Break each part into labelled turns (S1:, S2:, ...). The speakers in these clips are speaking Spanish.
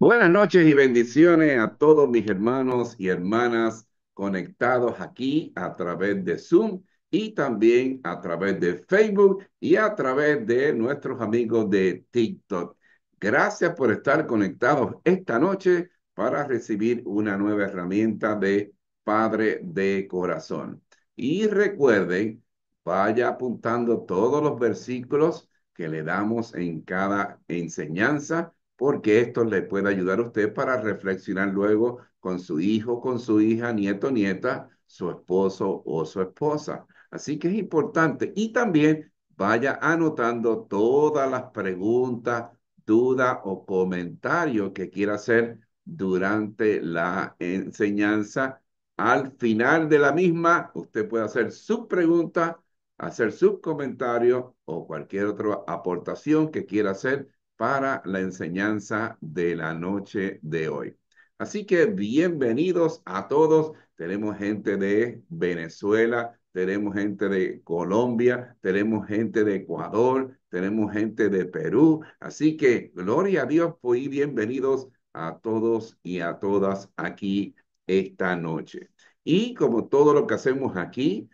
S1: Buenas noches y bendiciones a todos mis hermanos y hermanas conectados aquí a través de Zoom y también a través de Facebook y a través de nuestros amigos de TikTok. Gracias por estar conectados esta noche para recibir una nueva herramienta de Padre de Corazón. Y recuerden, vaya apuntando todos los versículos que le damos en cada enseñanza porque esto le puede ayudar a usted para reflexionar luego con su hijo, con su hija, nieto, nieta, su esposo o su esposa. Así que es importante. Y también vaya anotando todas las preguntas, dudas o comentarios que quiera hacer durante la enseñanza. Al final de la misma, usted puede hacer sus preguntas, hacer sus comentarios o cualquier otra aportación que quiera hacer para la enseñanza de la noche de hoy. Así que bienvenidos a todos. Tenemos gente de Venezuela, tenemos gente de Colombia, tenemos gente de Ecuador, tenemos gente de Perú. Así que gloria a Dios pues, y bienvenidos a todos y a todas aquí esta noche. Y como todo lo que hacemos aquí,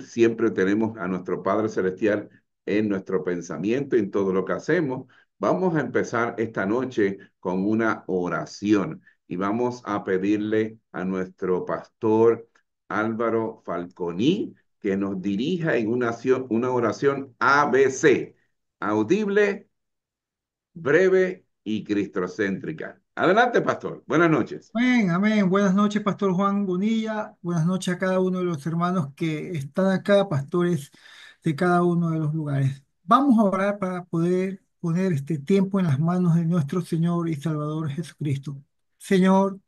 S1: siempre tenemos a nuestro Padre Celestial en nuestro pensamiento, en todo lo que hacemos. Vamos a empezar esta noche con una oración y vamos a pedirle a nuestro pastor Álvaro Falconi que nos dirija en una oración ABC, audible, breve y cristocéntrica. Adelante, pastor. Buenas noches.
S2: Amén, amén. Buenas noches, Pastor Juan Bonilla. Buenas noches a cada uno de los hermanos que están acá, pastores de cada uno de los lugares. Vamos a orar para poder poner este tiempo en las manos de nuestro Señor y Salvador Jesucristo. Señor,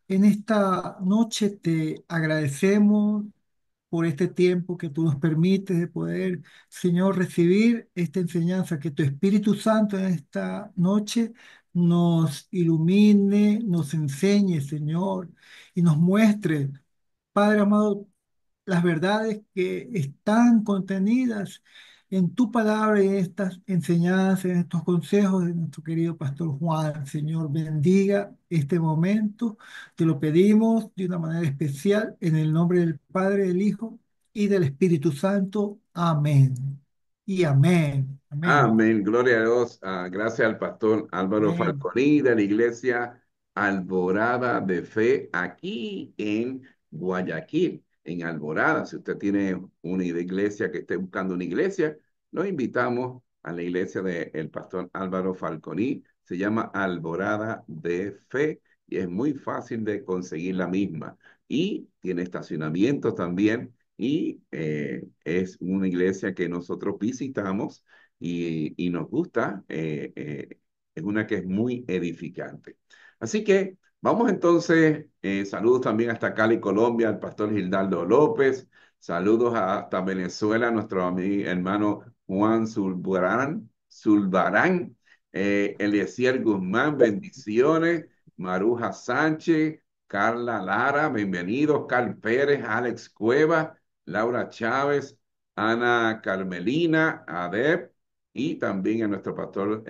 S2: en esta noche te agradecemos por este tiempo que tú nos permites de poder, Señor, recibir esta enseñanza, que tu Espíritu Santo en esta noche nos ilumine, nos enseñe, Señor, y nos muestre, Padre amado, las verdades que están contenidas en tu palabra y en estas enseñanzas, en estos consejos de nuestro querido Pastor Juan. Señor, bendiga este momento. Te lo pedimos de una manera especial en el nombre del Padre, del Hijo y del Espíritu Santo. Amén. Y amén. Amén.
S1: Amén, gloria a Dios. Gracias al pastor Álvaro
S2: Amén.
S1: Falconi de la iglesia Alborada de Fe aquí en Guayaquil, en Alborada. Si usted tiene una iglesia que esté buscando una iglesia, lo invitamos a la iglesia del pastor Álvaro Falconi. Se llama Alborada de Fe y es muy fácil de conseguir la misma. Y tiene estacionamiento también y es una iglesia que nosotros visitamos y nos gusta, es una que es muy edificante. Así que vamos entonces, saludos también hasta Cali, Colombia, al pastor Gildardo López, saludos hasta Venezuela, nuestro hermano Juan Zulbarán, Eliezer Guzmán, bendiciones, Maruja Sánchez, Carla Lara, bienvenidos, Carl Pérez, Alex Cueva, Laura Chávez, Ana Carmelina, Adep, y también a nuestro pastor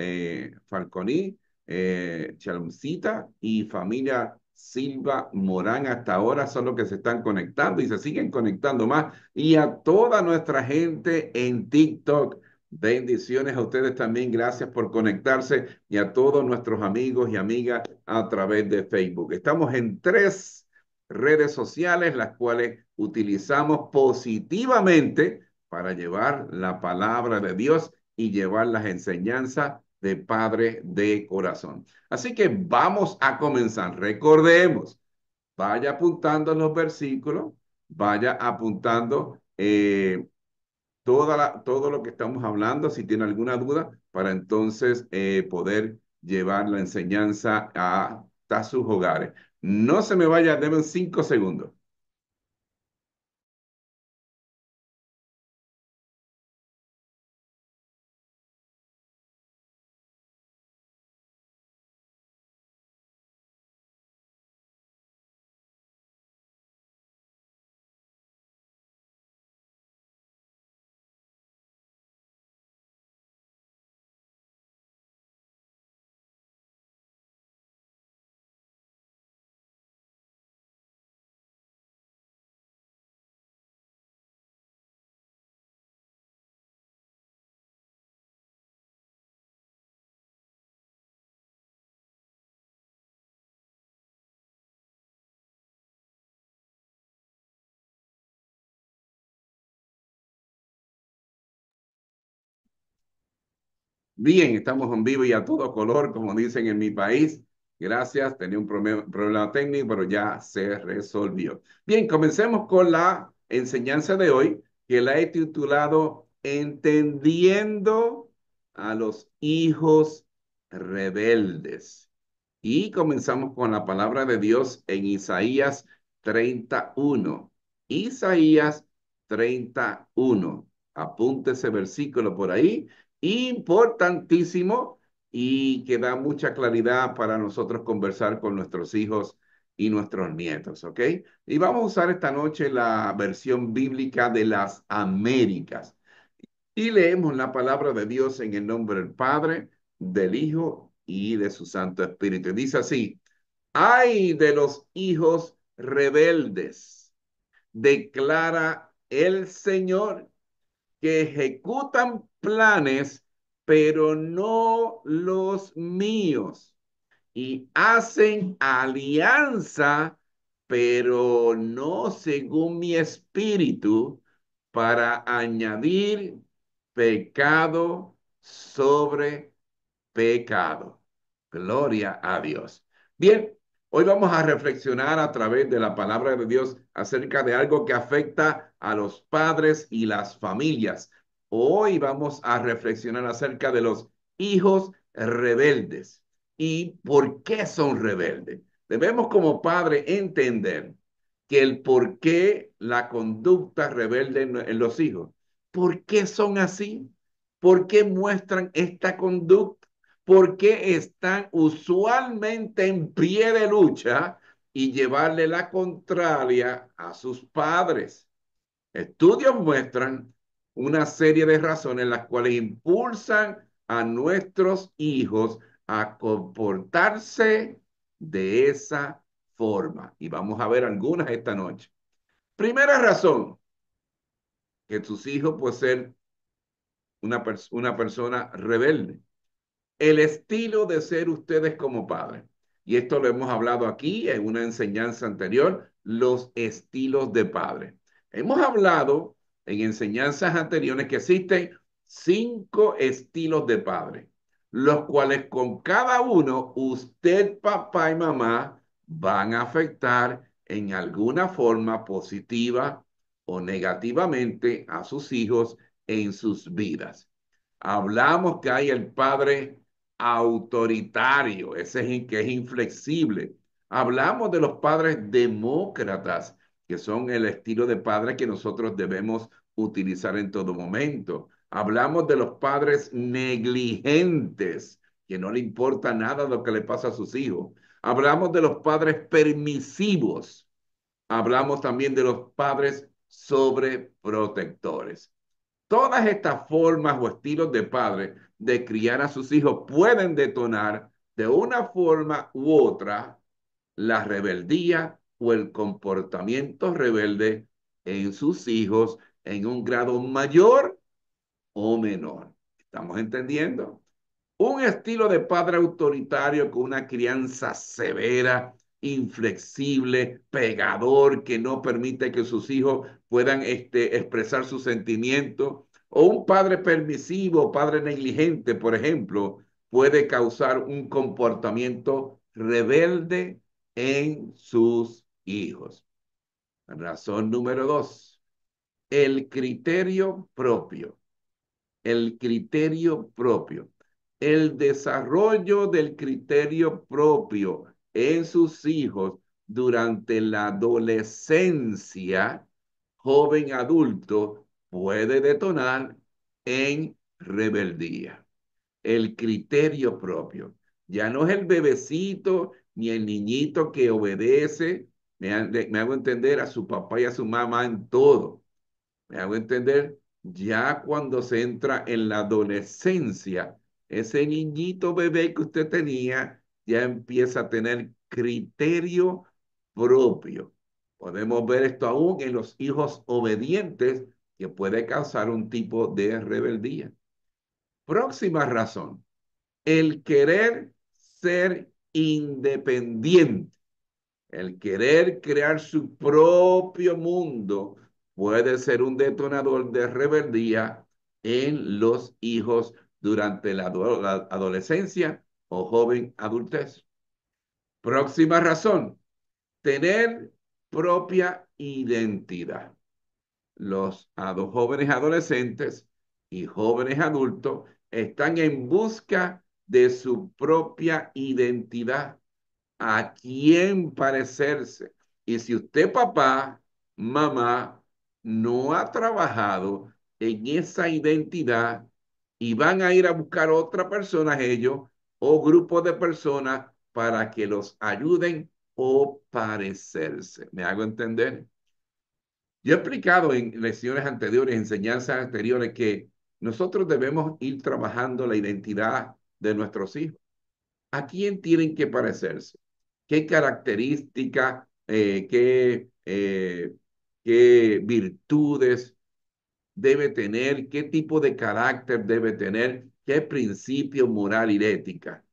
S1: Falconi, Chalmcita y familia Silva Morán. Hasta ahora son los que se están conectando y se siguen conectando más. Y a toda nuestra gente en TikTok. Bendiciones a ustedes también. Gracias por conectarse y a todos nuestros amigos y amigas a través de Facebook. Estamos en tres redes sociales, las cuales utilizamos positivamente para llevar la palabra de Dios y llevar las enseñanzas de Padre de Corazón. Así que vamos a comenzar. Recordemos, vaya apuntando los versículos, vaya apuntando todo lo que estamos hablando, si tiene alguna duda, para entonces poder llevar la enseñanza hasta sus hogares. No se me vaya, deben 5 segundos. Bien, estamos en vivo y a todo color, como dicen en mi país. Gracias, tenía un problema técnico, pero ya se resolvió. Bien, comencemos con la enseñanza de hoy, que la he titulado Entendiendo a los hijos rebeldes. Y comenzamos con la palabra de Dios en Isaías 31. Isaías 31. Apunte ese versículo por ahí, importantísimo y que da mucha claridad para nosotros conversar con nuestros hijos y nuestros nietos, ¿ok? Y vamos a usar esta noche la versión bíblica de las Américas. Y leemos la palabra de Dios en el nombre del Padre, del Hijo y de su Santo Espíritu. Dice así: ay de los hijos rebeldes, declara el Señor, que ejecutan planes, pero no los míos, y hacen alianza, pero no según mi espíritu, para añadir pecado sobre pecado. Gloria a Dios. Bien, hoy vamos a reflexionar a través de la palabra de Dios acerca de algo que afecta a los padres y las familias. Hoy vamos a reflexionar acerca de los hijos rebeldes y por qué son rebeldes. Debemos como padre entender que el por qué la conducta rebelde en los hijos. ¿Por qué son así? ¿Por qué muestran esta conducta? ¿Por qué están usualmente en pie de lucha y llevarle la contraria a sus padres? Estudios muestran una serie de razones las cuales impulsan a nuestros hijos a comportarse de esa forma. Y vamos a ver algunas esta noche. Primera razón, que tus hijos pueden ser una persona rebelde. El estilo de ser ustedes como padres. Y esto lo hemos hablado aquí en una enseñanza anterior, los estilos de padre. Hemos hablado en enseñanzas anteriores que existen 5 estilos de padre, los cuales con cada uno, usted, papá y mamá, van a afectar en alguna forma positiva o negativamente a sus hijos en sus vidas. Hablamos que hay el padre autoritario, ese es que es inflexible. Hablamos de los padres demócratas, que son el estilo de padre que nosotros debemos utilizar en todo momento. Hablamos de los padres negligentes, que no le importa nada lo que le pasa a sus hijos. Hablamos de los padres permisivos. Hablamos también de los padres sobreprotectores. Todas estas formas o estilos de padre de criar a sus hijos pueden detonar de una forma u otra la rebeldía o el comportamiento rebelde en sus hijos en un grado mayor o menor. ¿Estamos entendiendo? Un estilo de padre autoritario con una crianza severa, inflexible, pegador, que no permite que sus hijos puedan expresar sus sentimientos, o un padre permisivo, padre negligente, por ejemplo, puede causar un comportamiento rebelde en sus hijos. Razón número 2, el criterio propio. El criterio propio. El desarrollo del criterio propio en sus hijos durante la adolescencia, joven adulto, puede detonar en rebeldía. El criterio propio. Ya no es el bebecito ni el niñito que obedece, me hago entender, a su papá y a su mamá en todo. Me hago entender, ya cuando se entra en la adolescencia, ese niñito bebé que usted tenía ya empieza a tener criterio propio. Podemos ver esto aún en los hijos obedientes, que puede causar un tipo de rebeldía. Próxima razón, el querer ser independiente. El querer crear su propio mundo puede ser un detonador de rebeldía en los hijos durante la adolescencia o joven adultez. Próxima razón, tener propia identidad. Los jóvenes adolescentes y jóvenes adultos están en busca de su propia identidad, a quién parecerse. Y si usted, papá, mamá, no ha trabajado en esa identidad y van a ir a buscar otra persona, ellos, o grupos de personas para que los ayuden o parecerse. ¿Me hago entender? Yo he explicado en lecciones anteriores, enseñanzas anteriores, que nosotros debemos ir trabajando la identidad de nuestros hijos. ¿A quién tienen que parecerse? ¿Qué características, qué virtudes debe tener? ¿Qué tipo de carácter debe tener? ¿Qué principio moral y ética?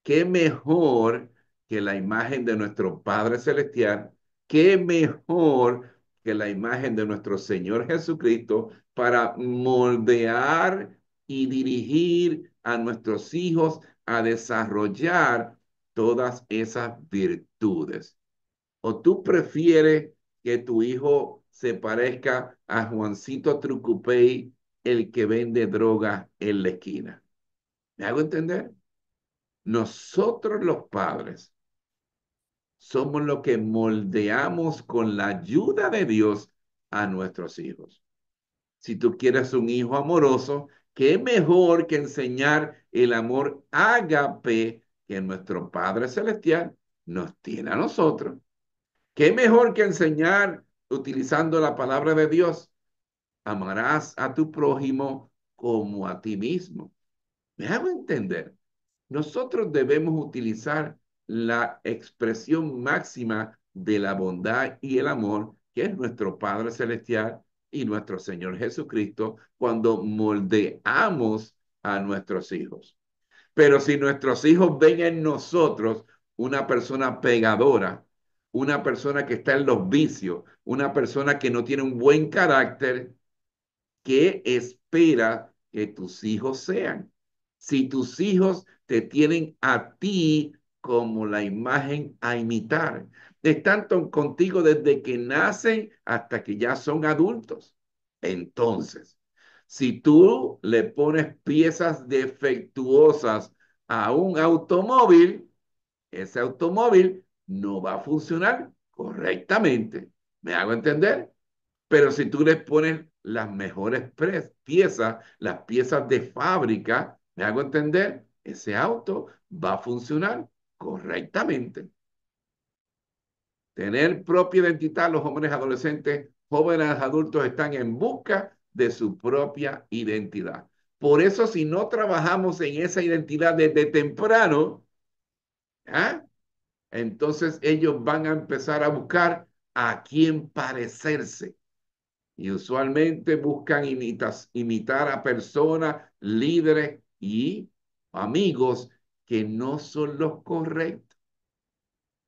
S1: ¿Qué mejor que la imagen de nuestro Padre Celestial? ¿Qué mejor que la imagen de nuestro Señor Jesucristo para moldear y dirigir a nuestros hijos a desarrollar todas esas virtudes? ¿O tú prefieres que tu hijo se parezca a Juancito Trucupey, el que vende droga en la esquina? ¿Me hago entender? Nosotros los padres somos los que moldeamos con la ayuda de Dios a nuestros hijos. Si tú quieres un hijo amoroso, qué mejor que enseñar el amor ágape que nuestro Padre Celestial nos tiene a nosotros. Qué mejor que enseñar utilizando la palabra de Dios. Amarás a tu prójimo como a ti mismo. ¿Me hago entender? Nosotros debemos utilizar la expresión máxima de la bondad y el amor, que es nuestro Padre Celestial y nuestro Señor Jesucristo, cuando moldeamos a nuestros hijos. Pero si nuestros hijos ven en nosotros una persona pegadora, una persona que está en los vicios, una persona que no tiene un buen carácter, ¿qué espera que tus hijos sean? Si tus hijos te tienen a ti como la imagen a imitar, están contigo desde que nacen hasta que ya son adultos. Entonces, si tú le pones piezas defectuosas a un automóvil, ese automóvil no va a funcionar correctamente. ¿Me hago entender? Pero si tú les pones las mejores piezas, las piezas de fábrica, ¿me hago entender? Ese auto va a funcionar correctamente. Tener propia identidad, los jóvenes adolescentes, jóvenes adultos están en busca de su propia identidad. Por eso, si no trabajamos en esa identidad desde temprano, ¿ah? Entonces ellos van a empezar a buscar a quién parecerse. Y usualmente buscan imitar a personas, líderes y amigos que no son los correctos.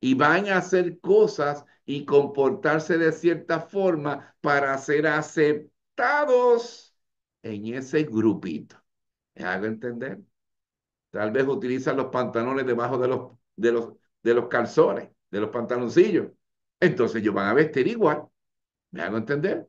S1: Y van a hacer cosas y comportarse de cierta forma para ser aceptados en ese grupito. ¿Me hago entender? Tal vez utilizan los pantalones debajo de los calzones, de los pantaloncillos. Entonces ellos van a vestir igual. ¿Me hago entender?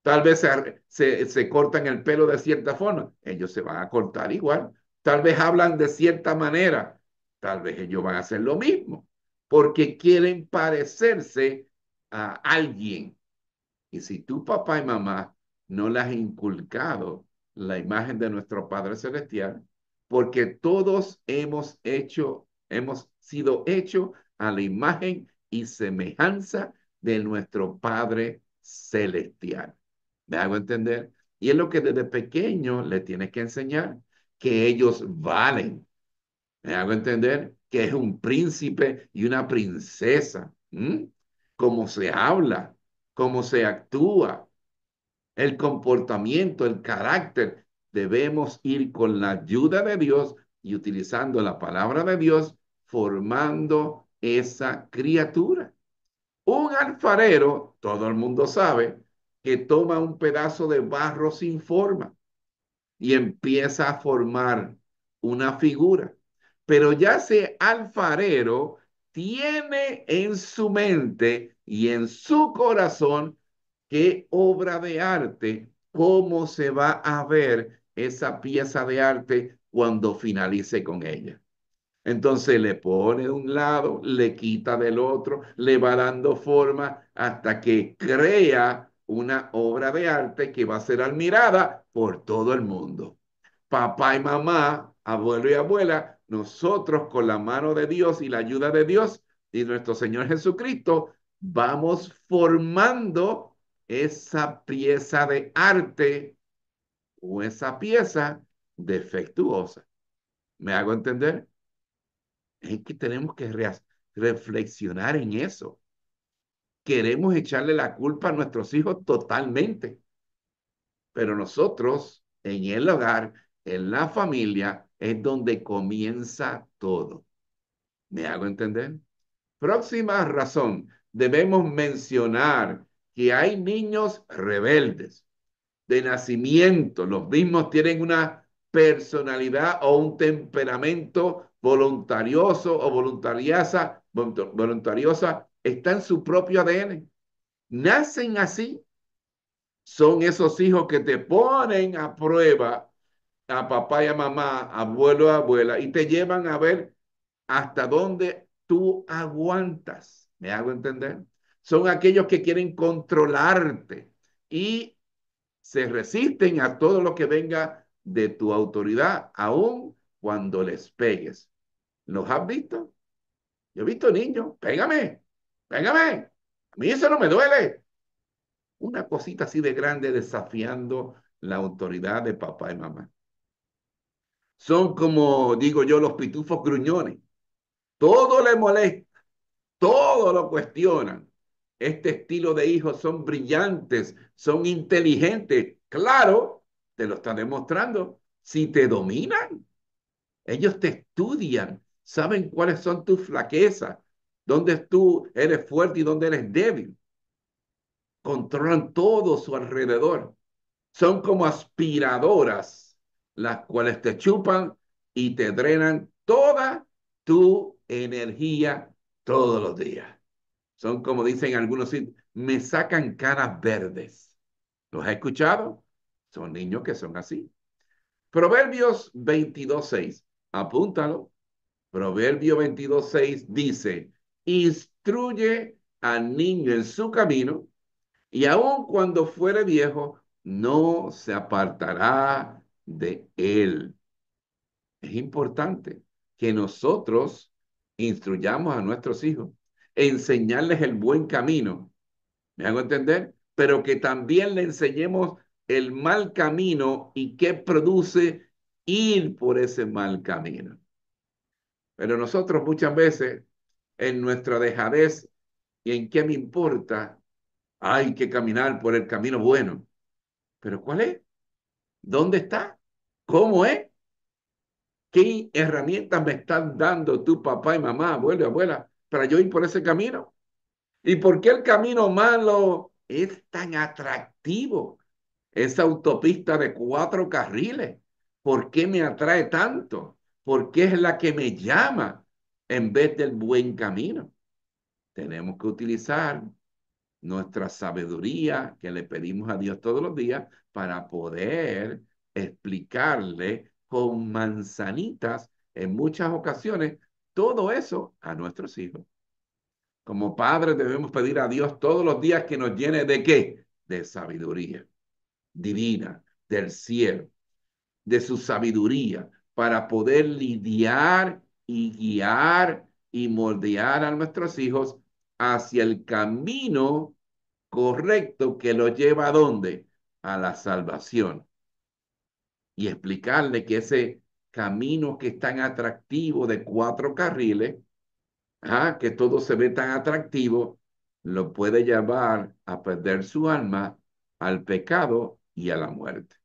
S1: Tal vez se cortan el pelo de cierta forma, ellos se van a cortar igual. Tal vez hablan de cierta manera, tal vez ellos van a hacer lo mismo, porque quieren parecerse a alguien. Y si tu papá y mamá no les has inculcado la imagen de nuestro Padre Celestial, porque todos hemos sido hechos a la imagen y semejanza de nuestro Padre Celestial. ¿Me hago entender? Y es lo que desde pequeño le tienes que enseñar, que ellos valen. ¿Me hago entender? Que es un príncipe y una princesa. Cómo se habla, cómo se actúa, el comportamiento, el carácter. Debemos ir con la ayuda de Dios y utilizando la palabra de Dios, formando esa criatura. Un alfarero, todo el mundo sabe, que toma un pedazo de barro sin forma y empieza a formar una figura. Pero ya ese alfarero tiene en su mente y en su corazón qué obra de arte, cómo se va a ver esa pieza de arte cuando finalice con ella. Entonces le pone de un lado, le quita del otro, le va dando forma hasta que crea una obra de arte que va a ser admirada por todo el mundo. Papá y mamá, abuelo y abuela, nosotros con la mano de Dios y la ayuda de Dios y nuestro Señor Jesucristo, vamos formando esa pieza de arte o esa pieza defectuosa. ¿Me hago entender? Es que tenemos que reflexionar en eso. Queremos echarle la culpa a nuestros hijos totalmente, pero nosotros en el hogar, en la familia, es donde comienza todo. ¿Me hago entender? Próxima razón, debemos mencionar que hay niños rebeldes de nacimiento, los mismos tienen una personalidad o un temperamento voluntarioso o voluntariosa, está en su propio ADN. Nacen así, son esos hijos que te ponen a prueba a papá y a mamá, abuelo y abuela, y te llevan a ver hasta dónde tú aguantas. ¿Me hago entender? Son aquellos que quieren controlarte y se resisten a todo lo que venga de tu autoridad, aun cuando les pegues. ¿Los has visto? Yo he visto niños, pégame, pégame. A mí eso no me duele. Una cosita así de grande desafiando la autoridad de papá y mamá. Son como digo yo, los pitufos gruñones. Todo le molesta, todo lo cuestionan. Este estilo de hijos son brillantes, son inteligentes. Claro, te lo están demostrando. Si te dominan, ellos te estudian, saben cuáles son tus flaquezas, dónde tú eres fuerte y dónde eres débil. Controlan todo su alrededor. Son como aspiradoras, las cuales te chupan y te drenan toda tu energía todos los días. Son como dicen algunos, me sacan caras verdes. ¿Los has escuchado? Son niños que son así. Proverbios 22:6. Apúntalo. Proverbio 22:6 dice, instruye al niño en su camino y aun cuando fuere viejo, no se apartará de él. Es importante que nosotros instruyamos a nuestros hijos, enseñarles el buen camino. ¿Me hago entender? Pero que también le enseñemos el mal camino y qué produce ir por ese mal camino. Pero nosotros muchas veces, en nuestra dejadez y en qué me importa, hay que caminar por el camino bueno. ¿Pero cuál es? ¿Dónde está? ¿Cómo es? ¿Qué herramientas me están dando tu papá y mamá, abuelo y abuela, para yo ir por ese camino? ¿Y por qué el camino malo es tan atractivo? Esa autopista de 4 carriles, ¿por qué me atrae tanto? ¿Por qué es la que me llama en vez del buen camino? Tenemos que utilizar nuestra sabiduría que le pedimos a Dios todos los días para poder explicarle con manzanitas en muchas ocasiones todo eso a nuestros hijos. Como padres debemos pedir a Dios todos los días que nos llene de ¿qué? De sabiduría divina, del cielo, de su sabiduría, para poder lidiar y guiar y moldear a nuestros hijos hacia el camino correcto que lo lleva a dónde? A la salvación. Y explicarle que ese camino que es tan atractivo de 4 carriles, que todo se ve tan atractivo, lo puede llevar a perder su alma al pecado y a la muerte.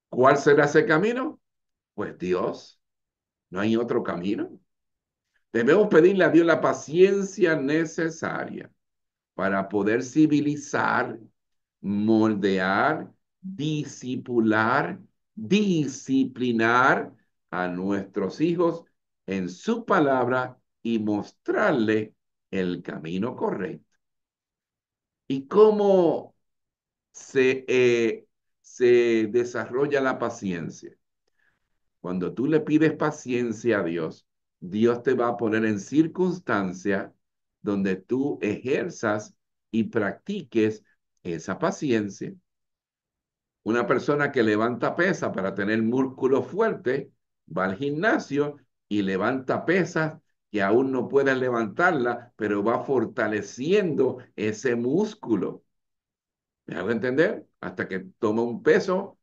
S1: ¿Cuál será ese camino? Pues Dios, no hay otro camino. Debemos pedirle a Dios la paciencia necesaria para poder civilizar, moldear discipular, disciplinar a nuestros hijos en su palabra y mostrarle el camino correcto. ¿Y cómo se desarrolla la paciencia? Cuando tú le pides paciencia a Dios, Dios te va a poner en circunstancias donde tú ejerzas y practiques esa paciencia. Una persona que levanta pesa para tener músculo fuerte, va al gimnasio y levanta pesas que aún no puede levantarla, pero va fortaleciendo ese músculo. ¿Me hago entender? Hasta que toma un peso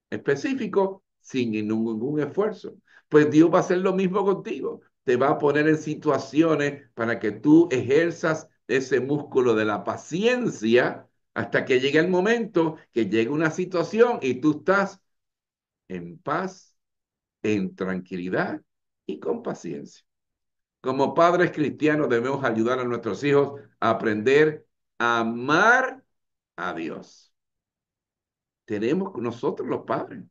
S1: específico sin ningún esfuerzo. Pues Dios va a hacer lo mismo contigo. Te va a poner en situaciones para que tú ejerzas ese músculo de la paciencia hasta que llegue el momento que llegue una situación y tú estás en paz, en tranquilidad y con paciencia. Como padres cristianos debemos ayudar a nuestros hijos a aprender a amar a Dios. Tenemos nosotros los padres,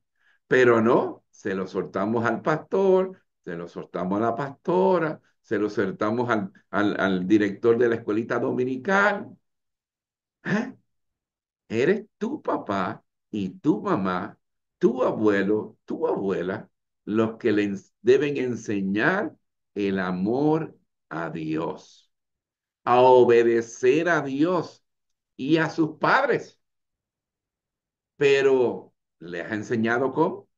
S1: pero no, se lo soltamos al pastor, se lo soltamos a la pastora, se lo soltamos al director de la escuelita dominical. ¿Eh? Eres tu papá y tu mamá, tu abuelo, tu abuela, los que deben enseñar el amor a Dios, a obedecer a Dios y a sus padres. Pero, ¿les ha enseñado cómo?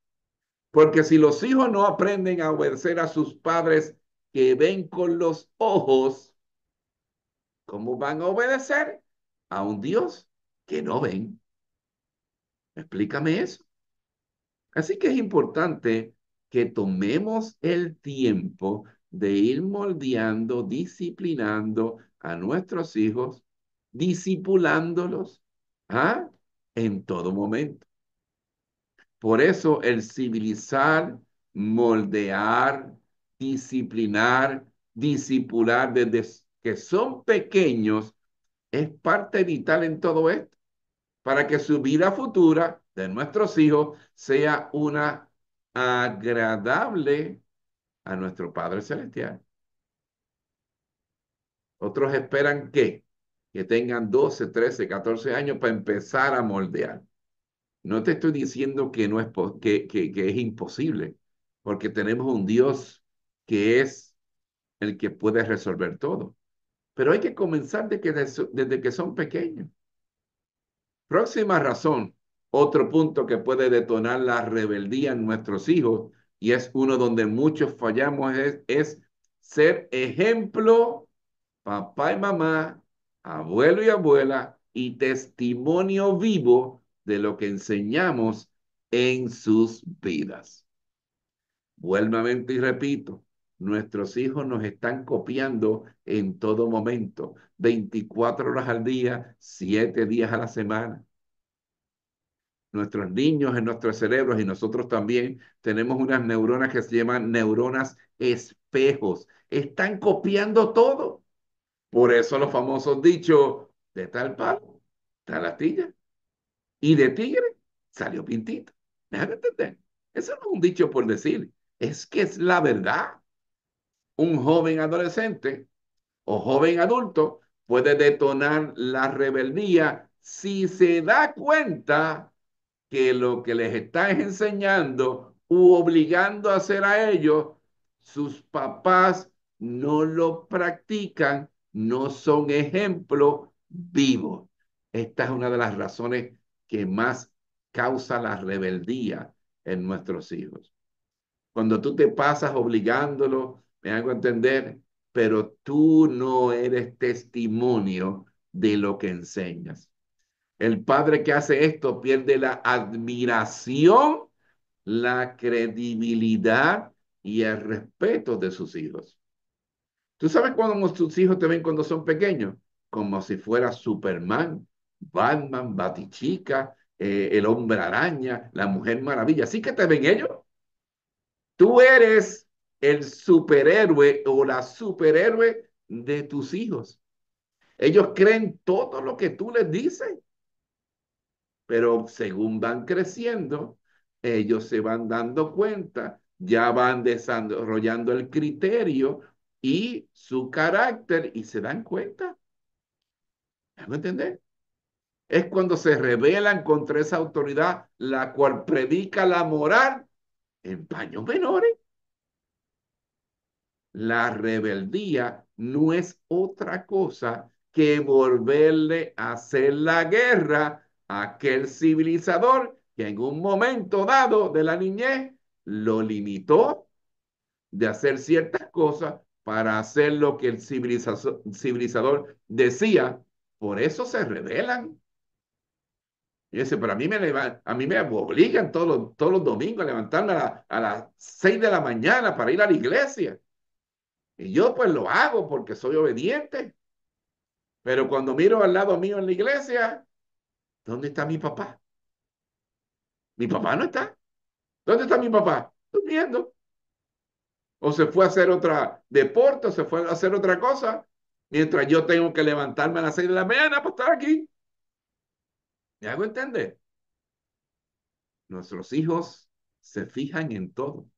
S1: Porque si los hijos no aprenden a obedecer a sus padres que ven con los ojos, ¿cómo van a obedecer a un Dios que no ven? Explícame eso. Así que es importante que tomemos el tiempo de ir moldeando, disciplinando a nuestros hijos, discipulándolos, ¿ah? En todo momento. Por eso el civilizar, moldear, disciplinar, discipular desde que son pequeños es parte vital en todo esto, para que su vida futura de nuestros hijos sea una agradable a nuestro Padre Celestial. Otros esperan que tengan 12, 13, 14 años para empezar a moldear. No te estoy diciendo que no es que es imposible, porque tenemos un Dios que es el que puede resolver todo. Pero hay que comenzar desde que son pequeños. Próxima razón, otro punto que puede detonar la rebeldía en nuestros hijos, y es uno donde muchos fallamos, es ser ejemplo, papá y mamá, abuelo y abuela, y testimonio vivo de lo que enseñamos en sus vidas. Vuelvamente y repito, nuestros hijos nos están copiando en todo momento, 24 horas al día, 7 días a la semana. Nuestros niños en nuestros cerebros y nosotros también tenemos unas neuronas que se llaman neuronas espejos. Están copiando todo. Por eso los famosos dichos de tal palo, tal astilla, y de tigre salió pintito. Déjame entender. Eso no es un dicho por decir, es que es la verdad. Un joven adolescente o joven adulto puede detonar la rebeldía si se da cuenta que lo que les está enseñando u obligando a hacer a ellos, sus papás no lo practican, no son ejemplos vivos. Esta es una de las razones que más causa la rebeldía en nuestros hijos. Cuando tú te pasas obligándolo, me hago entender, pero tú no eres testimonio de lo que enseñas. El padre que hace esto pierde la admiración, la credibilidad y el respeto de sus hijos. ¿Tú sabes cuando tus hijos te ven cuando son pequeños? Como si fuera Superman, Batman, Batichica, el hombre araña, la mujer maravilla. Así que te ven ellos. Tú eres el superhéroe o la superhéroe de tus hijos. Ellos creen todo lo que tú les dices. Pero según van creciendo, ellos se van dando cuenta, ya van desarrollando el criterio y su carácter y se dan cuenta. ¿Me entender? Es cuando se rebelan contra esa autoridad, la cual predica la moral en paños menores. La rebeldía no es otra cosa que volverle a hacer la guerra a aquel civilizador que en un momento dado de la niñez lo limitó de hacer ciertas cosas para hacer lo que el civilizador decía. Por eso se rebelan. Y dice, pero a mí me obligan todos los domingos a levantarme a las 6 de la mañana para ir a la iglesia. Y yo pues lo hago porque soy obediente. Pero cuando miro al lado mío en la iglesia, ¿dónde está mi papá? Mi papá no está. ¿Dónde está mi papá? Durmiendo. O se fue a hacer otra deporte, o se fue a hacer otra cosa, mientras yo tengo que levantarme a las 6 de la mañana para estar aquí. ¿Me hago entender? Nuestros hijos se fijan en todo.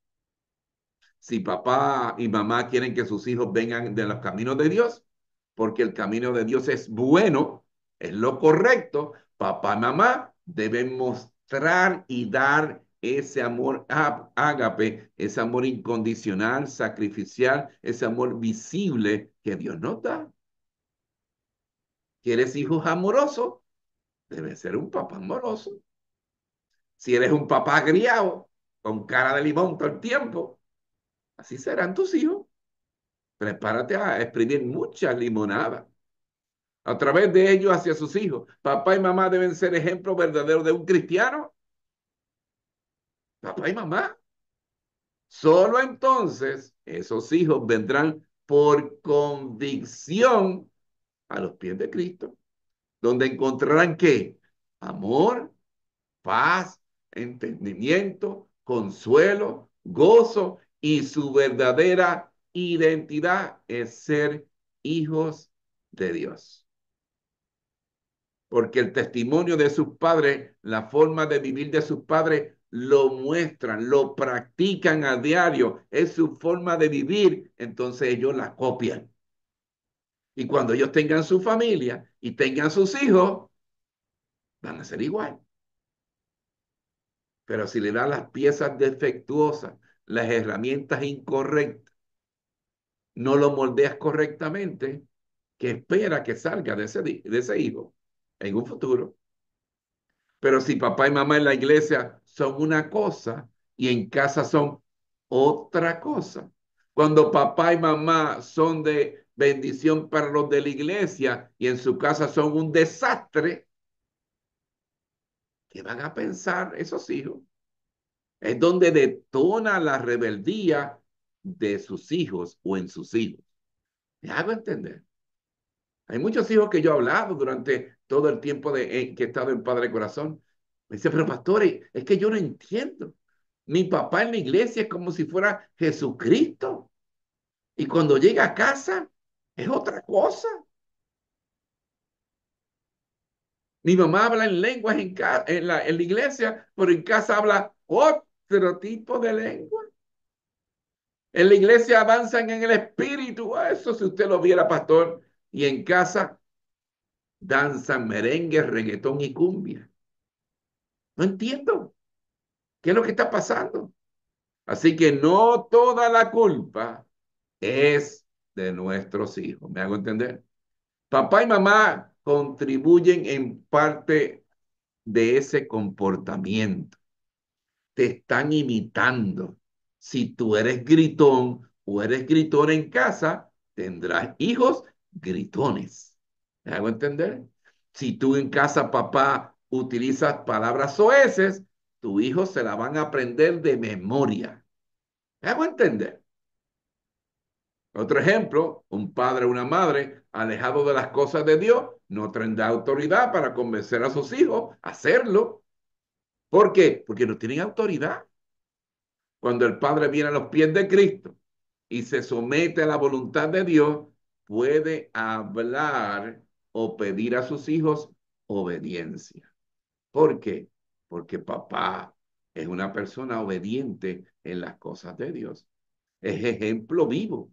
S1: Si papá y mamá quieren que sus hijos vengan de los caminos de Dios, porque el camino de Dios es bueno, es lo correcto, papá y mamá deben mostrar y dar ese amor ágape, ese amor incondicional, sacrificial, ese amor visible que Dios nos da. ¿Quieres hijos amorosos? Debe ser un papá amoroso. Si eres un papá agriado, con cara de limón todo el tiempo, así serán tus hijos. Prepárate a exprimir mucha limonada a través de ellos hacia sus hijos. Papá y mamá deben ser ejemplos verdaderos de un cristiano. Papá y mamá. Solo entonces esos hijos vendrán por convicción a los pies de Cristo, donde encontrarán ¿qué? Amor, paz, entendimiento, consuelo, gozo y su verdadera identidad es ser hijos de Dios. Porque el testimonio de sus padres, la forma de vivir de sus padres, lo muestran, lo practican a diario, es su forma de vivir, entonces ellos la copian. Y cuando ellos tengan su familia y tengan sus hijos, van a ser igual. Pero si le dan las piezas defectuosas, las herramientas incorrectas, no lo moldeas correctamente, que espera que salga de ese hijo en un futuro. Pero si papá y mamá en la iglesia son una cosa y en casa son otra cosa. Cuando papá y mamá son de bendición para los de la iglesia y en su casa son un desastre, ¿qué van a pensar esos hijos? Es donde detona la rebeldía de sus hijos o en sus hijos. ¿Me hago entender? Hay muchos hijos que yo he hablado durante todo el tiempo que he estado en Padre Corazón. Me dice, pero pastores, es que yo no entiendo. Mi papá en la iglesia es como si fuera Jesucristo. Y cuando llega a casa es otra cosa. Mi mamá habla en lenguas en la iglesia, pero en casa habla otro tipo de lengua. En la iglesia avanzan en el espíritu. Eso si usted lo viera, pastor. Y en casa danzan merengue, reggaetón y cumbia. No entiendo. ¿Qué es lo que está pasando? Así que no toda la culpa es de nuestros hijos. ¿Me hago entender? Papá y mamá contribuyen en parte de ese comportamiento. Te están imitando. Si tú eres gritón o eres gritón en casa, tendrás hijos gritones. ¿Me hago entender? Si tú en casa, papá, utilizas palabras soeces, tus hijos se la van a aprender de memoria. ¿Me hago entender? Otro ejemplo, un padre o una madre alejado de las cosas de Dios no tendrá autoridad para convencer a sus hijos a hacerlo. ¿Por qué? Porque no tienen autoridad. Cuando el padre viene a los pies de Cristo y se somete a la voluntad de Dios, puede hablar o pedir a sus hijos obediencia. ¿Por qué? Porque papá es una persona obediente en las cosas de Dios. Es ejemplo vivo.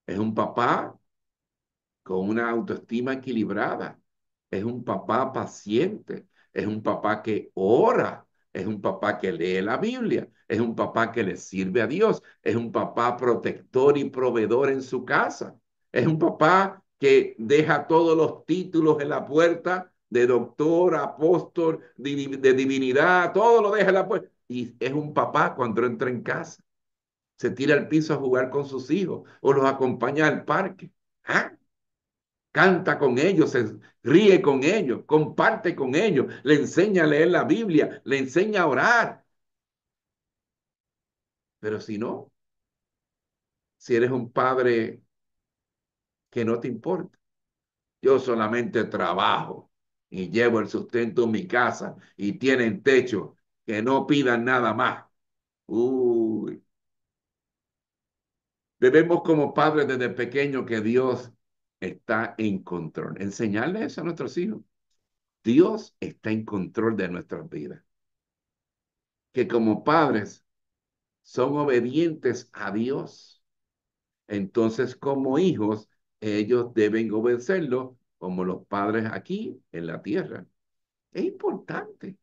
S1: Es un papá con una autoestima equilibrada. Es un papá paciente. Es un papá que ora. Es un papá que lee la Biblia. Es un papá que le sirve a Dios. Es un papá protector y proveedor en su casa. Es un papá que deja todos los títulos en la puerta de doctor, apóstol, de divinidad, todo lo deja en la puerta. Y es un papá cuando entra en casa. Se tira al piso a jugar con sus hijos o los acompaña al parque. ¿Ah? Canta con ellos, se ríe con ellos, comparte con ellos, le enseña a leer la Biblia, le enseña a orar. Pero si no, si eres un padre que no te importa, yo solamente trabajo y llevo el sustento en mi casa y tienen techo, que no pidan nada más. Uy, debemos como padres desde pequeño que Dios está en control. Enseñarles eso a nuestros hijos. Dios está en control de nuestras vidas. Que como padres son obedientes a Dios. Entonces, como hijos, ellos deben obedecerlo como los padres aquí en la tierra. Es importante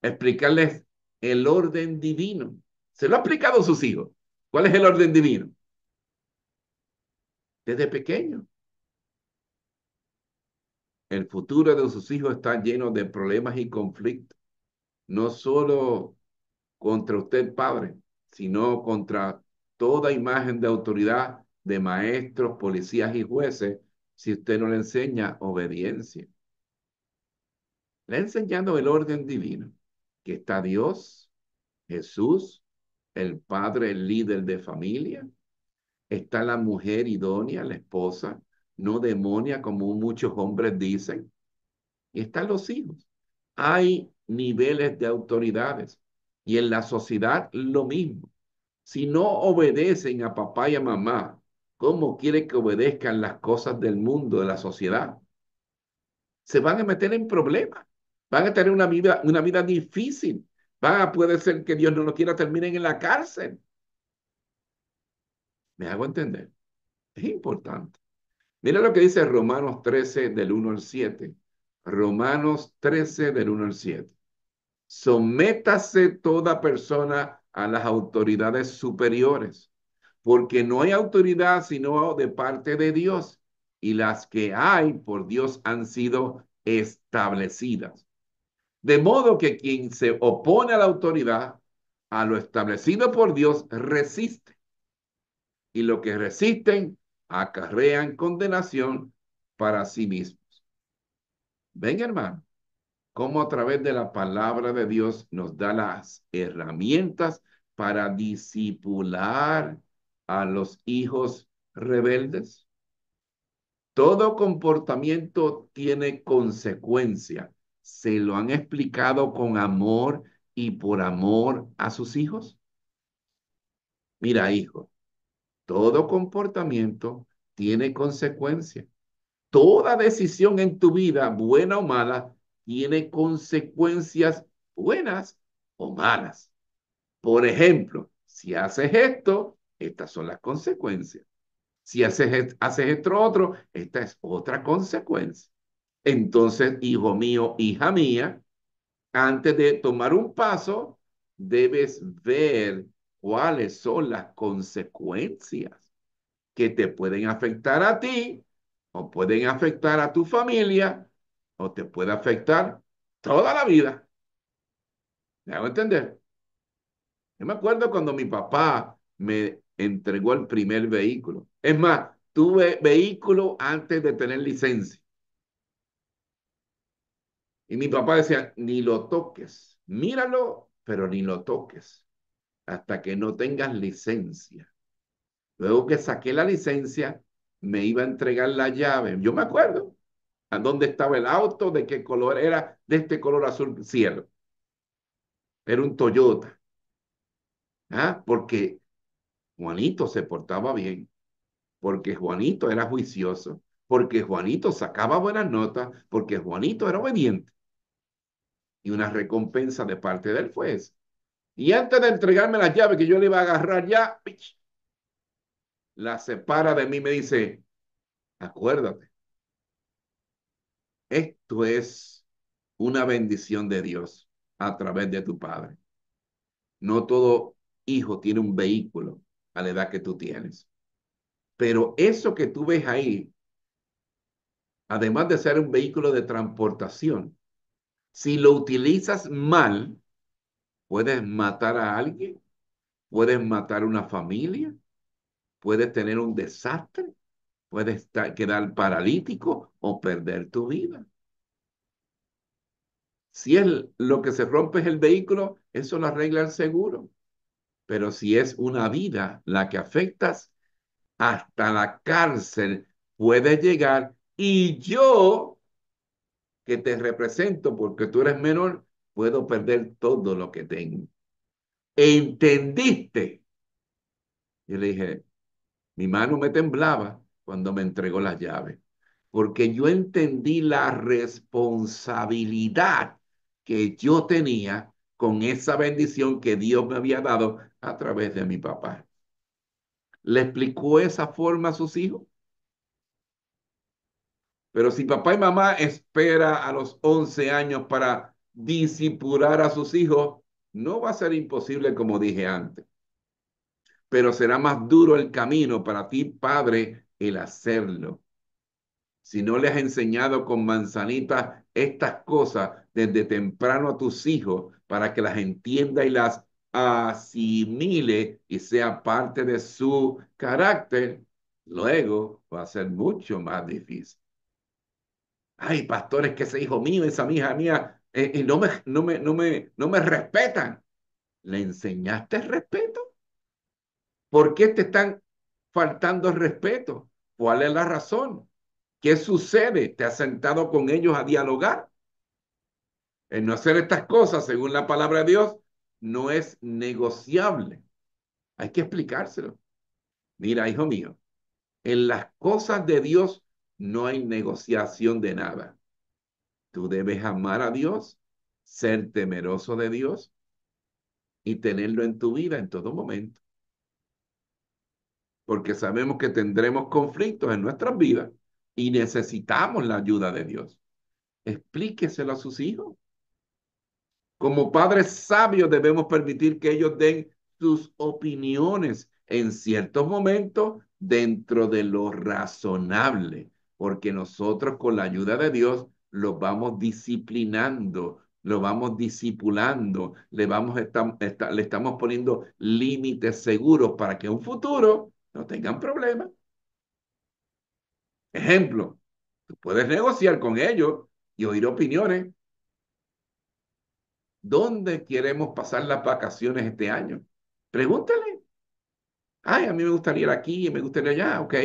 S1: explicarles el orden divino. Se lo ha explicado a sus hijos. ¿Cuál es el orden divino? Desde pequeño. El futuro de sus hijos está lleno de problemas y conflictos, no solo contra usted, padre, sino contra toda imagen de autoridad de maestros, policías y jueces, si usted no le enseña obediencia. Le ha enseñado el orden divino, que está Dios, Jesús, el padre, el líder de familia, está la mujer idónea, la esposa, no demonia como muchos hombres dicen, y están los hijos. Hay niveles de autoridades y en la sociedad lo mismo. Si no obedecen a papá y a mamá, ¿cómo quiere que obedezcan las cosas del mundo, de la sociedad? Se van a meter en problemas, van a tener una vida difícil, puede ser que Dios no lo quiera, terminen en la cárcel. ¿Me hago entender? Es importante. Mira lo que dice Romanos 13 del 1 al 7. Romanos 13 del 1 al 7. Sométase toda persona a las autoridades superiores, porque no hay autoridad sino de parte de Dios, y las que hay por Dios han sido establecidas. De modo que quien se opone a la autoridad, a lo establecido por Dios, resiste, y lo que resisten acarrean condenación para sí mismos. Ven, hermano, cómo a través de la palabra de Dios nos da las herramientas para disipular a los hijos rebeldes. Todo comportamiento tiene consecuencia. ¿Se lo han explicado con amor y por amor a sus hijos? Mira, hijo, todo comportamiento tiene consecuencia. Toda decisión en tu vida, buena o mala, tiene consecuencias buenas o malas. Por ejemplo, si haces esto, estas son las consecuencias. Si haces esto otro, esta es otra consecuencia. Entonces, hijo mío, hija mía, antes de tomar un paso, debes ver cuáles son las consecuencias que te pueden afectar a ti, o pueden afectar a tu familia, o te puede afectar toda la vida. ¿Me hago entender? Yo me acuerdo cuando mi papá me entregó el primer vehículo. Es más, tuve vehículo antes de tener licencia. Y mi papá decía, ni lo toques, míralo, pero ni lo toques, hasta que no tengas licencia. Luego que saqué la licencia, me iba a entregar la llave. Yo me acuerdo a dónde estaba el auto, de qué color era, de este color azul cielo. Era un Toyota. ¿Ah? Porque Juanito se portaba bien, porque Juanito era juicioso, porque Juanito sacaba buenas notas, porque Juanito era obediente. Y una recompensa de parte del juez. Y antes de entregarme las llaves que yo le iba a agarrar ya, ¡pich!, la separa de mí y me dice, acuérdate, esto es una bendición de Dios a través de tu padre. No todo hijo tiene un vehículo a la edad que tú tienes. Pero eso que tú ves ahí, además de ser un vehículo de transportación, si lo utilizas mal, puedes matar a alguien, puedes matar una familia, puedes tener un desastre, puedes quedar paralítico o perder tu vida. Si es lo que se rompe es el vehículo, eso lo arregla el seguro. Pero si es una vida la que afectas, hasta la cárcel puedes llegar. Y yo, que te represento porque tú eres menor, puedo perder todo lo que tengo. ¿Entendiste? Yo le dije, mi mano me temblaba cuando me entregó las llaves, porque yo entendí la responsabilidad que yo tenía con esa bendición que Dios me había dado a través de mi papá. ¿Le explicó esa forma a sus hijos? Pero si papá y mamá espera a los 11 años para disipular a sus hijos, no va a ser imposible como dije antes, pero será más duro el camino para ti, padre, el hacerlo. Si no le has enseñado con manzanitas estas cosas desde temprano a tus hijos para que las entienda y las asimile y sea parte de su carácter, luego va a ser mucho más difícil. Ay, pastores, que ese hijo mío, esa hija mía, no me respetan. ¿Le enseñaste respeto? ¿Por qué te están faltando el respeto? ¿Cuál es la razón? ¿Qué sucede? ¿Te has sentado con ellos a dialogar? El no hacer estas cosas, según la palabra de Dios, no es negociable. Hay que explicárselo. Mira, hijo mío, en las cosas de Dios no hay negociación de nada. Tú debes amar a Dios, ser temeroso de Dios y tenerlo en tu vida en todo momento. Porque sabemos que tendremos conflictos en nuestras vidas y necesitamos la ayuda de Dios. Explíqueselo a sus hijos. Como padres sabios debemos permitir que ellos den sus opiniones en ciertos momentos dentro de lo razonable, porque nosotros con la ayuda de Dios los vamos disciplinando, lo vamos discipulando, le estamos poniendo límites seguros para que en un futuro no tengan problemas. Ejemplo, tú puedes negociar con ellos y oír opiniones. ¿Dónde queremos pasar las vacaciones este año? Pregúntale. Ay, a mí me gustaría ir aquí, me gustaría allá. Ok,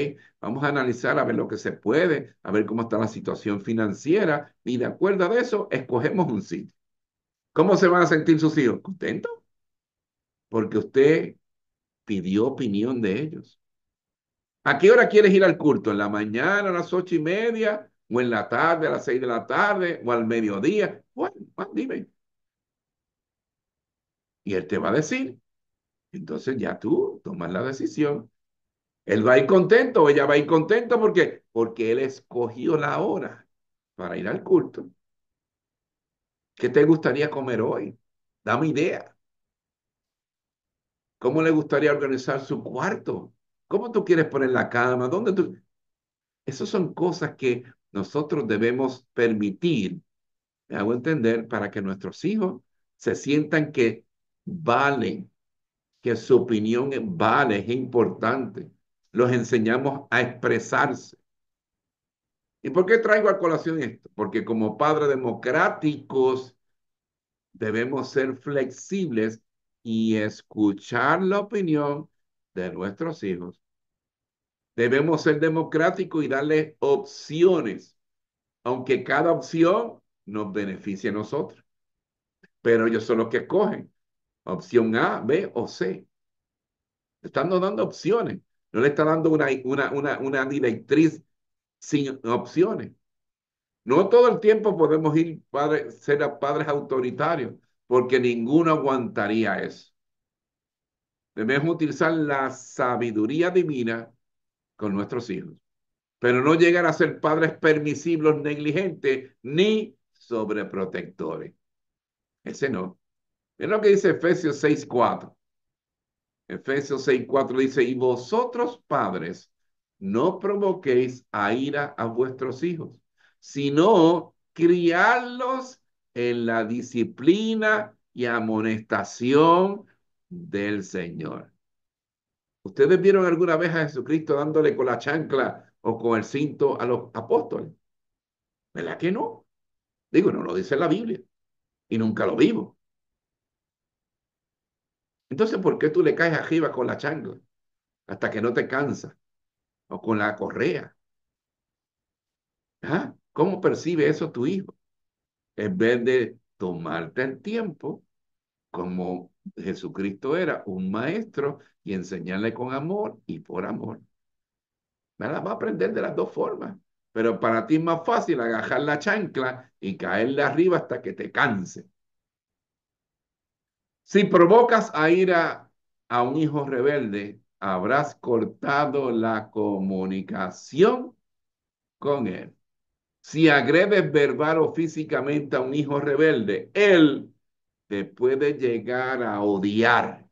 S1: vamos a analizar a ver lo que se puede, a ver cómo está la situación financiera y de acuerdo a eso, escogemos un sitio. ¿Cómo se van a sentir sus hijos? ¿Contentos? Porque usted pidió opinión de ellos. ¿A qué hora quieres ir al culto? ¿En la mañana a las 8:30? ¿O en la tarde a las 6 de la tarde? ¿O al mediodía? Bueno, dime. Y él te va a decir. Entonces ya tú tomas la decisión. Él va a ir contento o ella va a ir contento porque él escogió la hora para ir al culto. ¿Qué te gustaría comer hoy? Dame idea. ¿Cómo le gustaría organizar su cuarto? ¿Cómo tú quieres poner la cama? ¿Dónde tú? Esas son cosas que nosotros debemos permitir, me hago entender, para que nuestros hijos se sientan que valen, que su opinión vale, es importante. Los enseñamos a expresarse. ¿Y por qué traigo a colación esto? Porque como padres democráticos debemos ser flexibles y escuchar la opinión de nuestros hijos. Debemos ser democráticos y darles opciones, aunque cada opción nos beneficie a nosotros. Pero ellos son los que escogen. Opción A, B o C. Le están dando opciones. No le está dando una directriz sin opciones. No todo el tiempo podemos ser a padres autoritarios, porque ninguno aguantaría eso. Debemos utilizar la sabiduría divina con nuestros hijos, pero no llegar a ser padres permisivos, negligentes, ni sobreprotectores. Ese no. Es lo que dice Efesios 6:4. Efesios 6:4 dice, y vosotros padres, no provoquéis a ira a vuestros hijos, sino criarlos en la disciplina y amonestación del Señor. ¿Ustedes vieron alguna vez a Jesucristo dándole con la chancla o con el cinto a los apóstoles? ¿Verdad que no? Digo, no lo dice la Biblia y nunca lo vivo. Entonces, ¿por qué tú le caes arriba con la chancla hasta que no te cansas? O con la correa. ¿Ah? ¿Cómo percibe eso tu hijo? En vez de tomarte el tiempo, como Jesucristo era un maestro, y enseñarle con amor y por amor. ¿Verdad? Va a aprender de las dos formas. Pero para ti es más fácil agarrar la chancla y caerle arriba hasta que te canse. Si provocas a ira a un hijo rebelde, habrás cortado la comunicación con él. Si agredes verbal o físicamente a un hijo rebelde, él te puede llegar a odiar.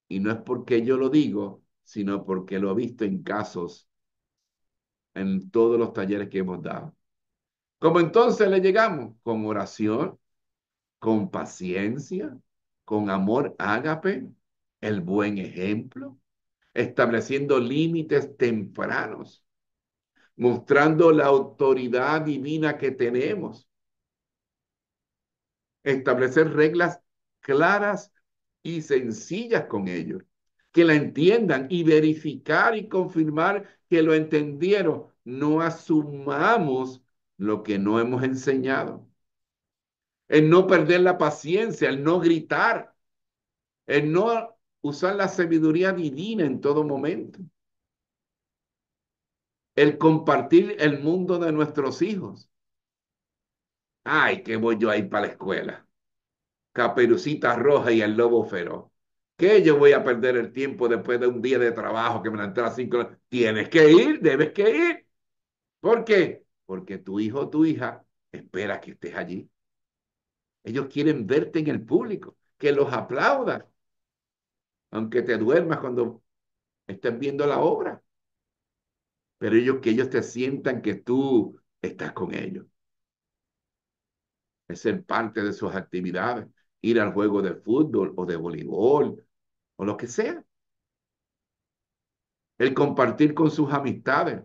S1: Y no es porque yo lo digo, sino porque lo he visto en casos, en todos los talleres que hemos dado. ¿Cómo entonces le llegamos? Con oración, con paciencia, con amor ágape, el buen ejemplo, estableciendo límites tempranos, mostrando la autoridad divina que tenemos, establecer reglas claras y sencillas con ellos, que la entiendan y verificar y confirmar que lo entendieron. No asumamos lo que no hemos enseñado. El no perder la paciencia, el no gritar, el no usar la sabiduría divina en todo momento, el compartir el mundo de nuestros hijos. Ay, que voy yo a ir para la escuela. Caperucita Roja y el Lobo Feroz. ¿Qué yo voy a perder el tiempo después de un día de trabajo que me levanté a las 5? Tienes que ir, debes que ir. ¿Por qué? Porque tu hijo o tu hija espera que estés allí. Ellos quieren verte en el público, que los aplaudas, aunque te duermas cuando estés viendo la obra. Pero que ellos te sientan que tú estás con ellos. Es ser parte de sus actividades, ir al juego de fútbol o de voleibol o lo que sea. El compartir con sus amistades,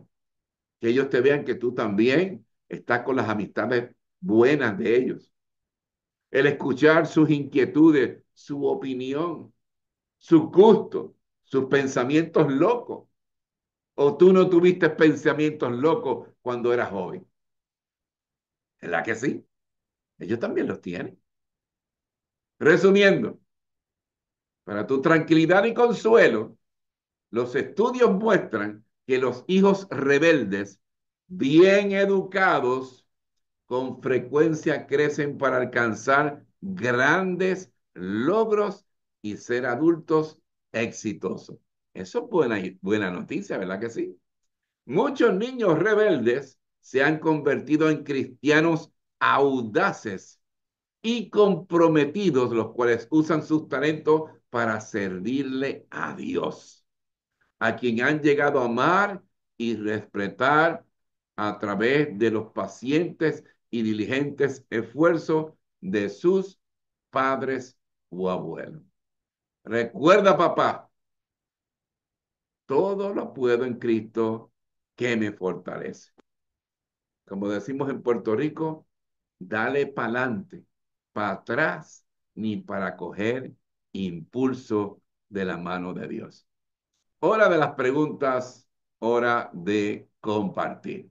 S1: que ellos te vean que tú también estás con las amistades buenas de ellos. El escuchar sus inquietudes, su opinión, sus gustos, sus pensamientos locos. ¿O tú no tuviste pensamientos locos cuando eras joven? ¿Verdad que sí? Ellos también los tienen. Resumiendo, para tu tranquilidad y consuelo, los estudios muestran que los hijos rebeldes, bien educados, con frecuencia crecen para alcanzar grandes logros y ser adultos exitosos. Eso es buena noticia, ¿verdad que sí? Muchos niños rebeldes se han convertido en cristianos audaces y comprometidos, los cuales usan sus talentos para servirle a Dios, a quien han llegado a amar y respetar a través de los pacientes y diligentes esfuerzos de sus padres o abuelos. Recuerda, papá, todo lo puedo en Cristo que me fortalece. Como decimos en Puerto Rico, dale para adelante, para atrás, ni para coger impulso de la mano de Dios. Hora de las preguntas, hora de compartir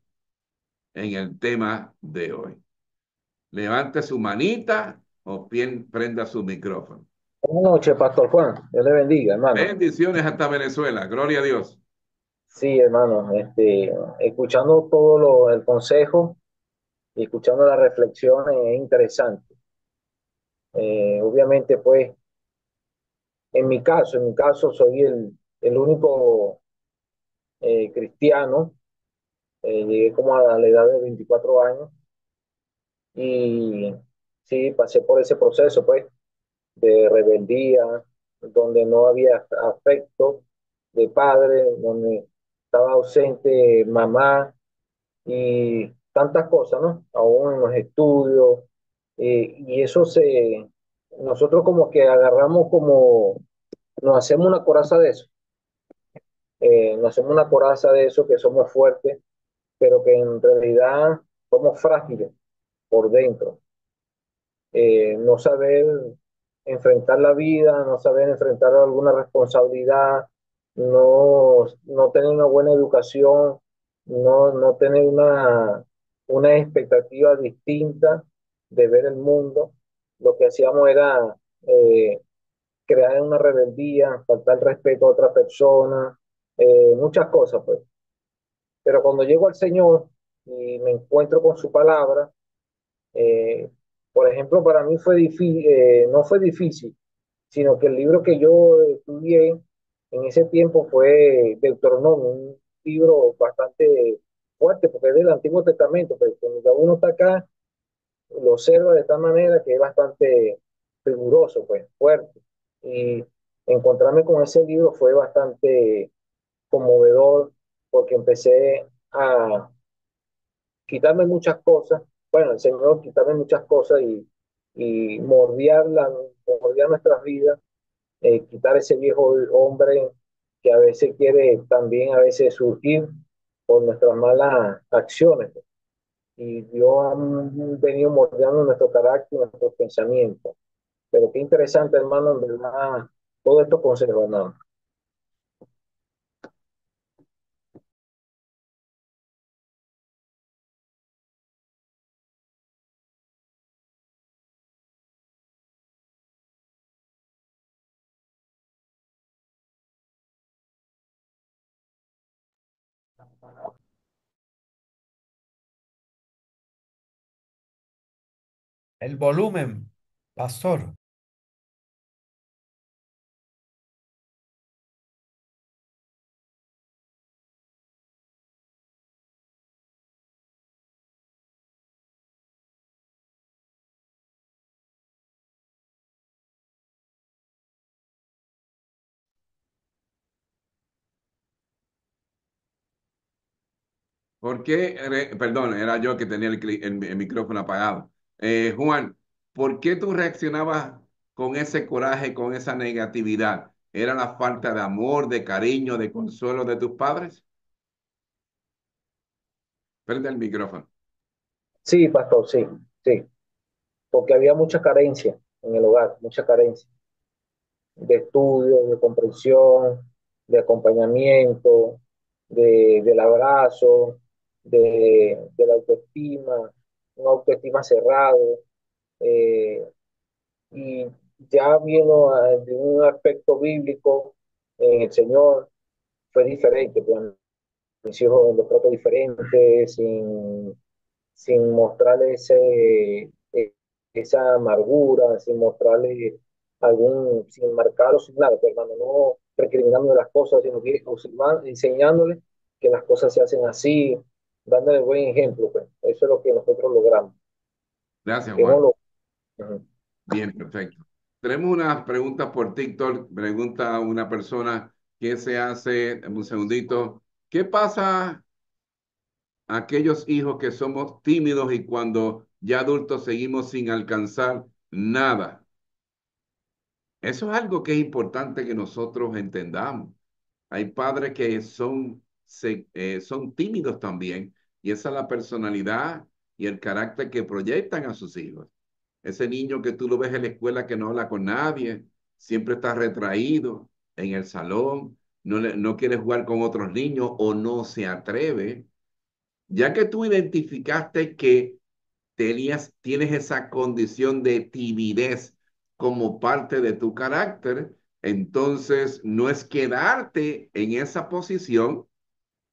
S1: en el tema de hoy. Levante su manita o prenda su micrófono.
S3: Buenas noches, Pastor Juan. Dios le bendiga, hermano.
S1: Bendiciones hasta Venezuela. Gloria a Dios.
S3: Sí, hermano, escuchando el consejo y escuchando las reflexiones es interesante. Obviamente, pues, en mi caso soy el único cristiano. Llegué como a la edad de 24 años y sí, pasé por ese proceso, pues, de rebeldía, donde no había afecto de padre, donde estaba ausente mamá y tantas cosas, ¿no? Aún en los estudios, y eso nosotros como que agarramos nos hacemos una coraza de eso, nos hacemos una coraza de eso, que somos fuertes, pero que en realidad somos frágiles por dentro. No saber enfrentar la vida, no saber enfrentar alguna responsabilidad, no tener una buena educación, no tener una expectativa distinta de ver el mundo. Lo que hacíamos era crear una rebeldía, faltar respeto a otra persona, muchas cosas, pues. Pero cuando llego al Señor y me encuentro con su palabra, eh, por ejemplo, para mí no fue difícil, sino que el libro que yo estudié en ese tiempo fue Deuteronomio, un libro bastante fuerte, porque es del Antiguo Testamento, pero cuando ya uno está acá, lo observa de tal manera que es bastante riguroso, pues, fuerte. Y encontrarme con ese libro fue bastante conmovedor, porque empecé a quitarme muchas cosas, bueno, el Señor quitarme muchas cosas y mordiar nuestras vidas, quitar ese viejo hombre que a veces quiere también a veces surgir por nuestras malas acciones. Y Dios ha venido moldeando nuestro carácter, nuestros pensamientos. Pero qué interesante, hermano, en verdad, todo esto consejos, hermano.
S4: El volumen, pastor.
S1: ¿Por qué, perdón, era yo que tenía el micrófono apagado? Juan, ¿por qué tú reaccionabas con ese coraje, con esa negatividad? ¿Era la falta de amor, de cariño, de consuelo de tus padres? Prende el micrófono.
S3: Sí, pastor, sí, sí, porque había mucha carencia en el hogar, mucha carencia de estudio, de comprensión, de acompañamiento, del abrazo, de la autoestima, una autoestima cerrado, eh, y ya viendo de un aspecto bíblico en el Señor, fue diferente, pues mis hijos los trato diferente, sin mostrarle esa amargura, sin mostrarle sin marcarlo, sin nada, pues, hermano, no recriminando las cosas, sino que enseñándole que las cosas se hacen así, dándole buen ejemplo, pues. Eso es lo que nosotros logramos.
S1: Gracias,
S3: Que no
S1: Juan.
S3: lo, Ujú.
S1: Bien, perfecto. Tenemos unas preguntas por TikTok. Pregunta una persona que se hace, dame un segundito, ¿qué pasa a aquellos hijos que somos tímidos y cuando ya adultos seguimos sin alcanzar nada? Eso es algo que es importante que nosotros entendamos. Hay padres que son tímidos también y esa es la personalidad y el carácter que proyectan a sus hijos. Ese niño que tú lo ves en la escuela que no habla con nadie, siempre está retraído en el salón, no quiere jugar con otros niños o no se atreve. Ya que tú identificaste que tienes esa condición de timidez como parte de tu carácter, entonces no es quedarte en esa posición,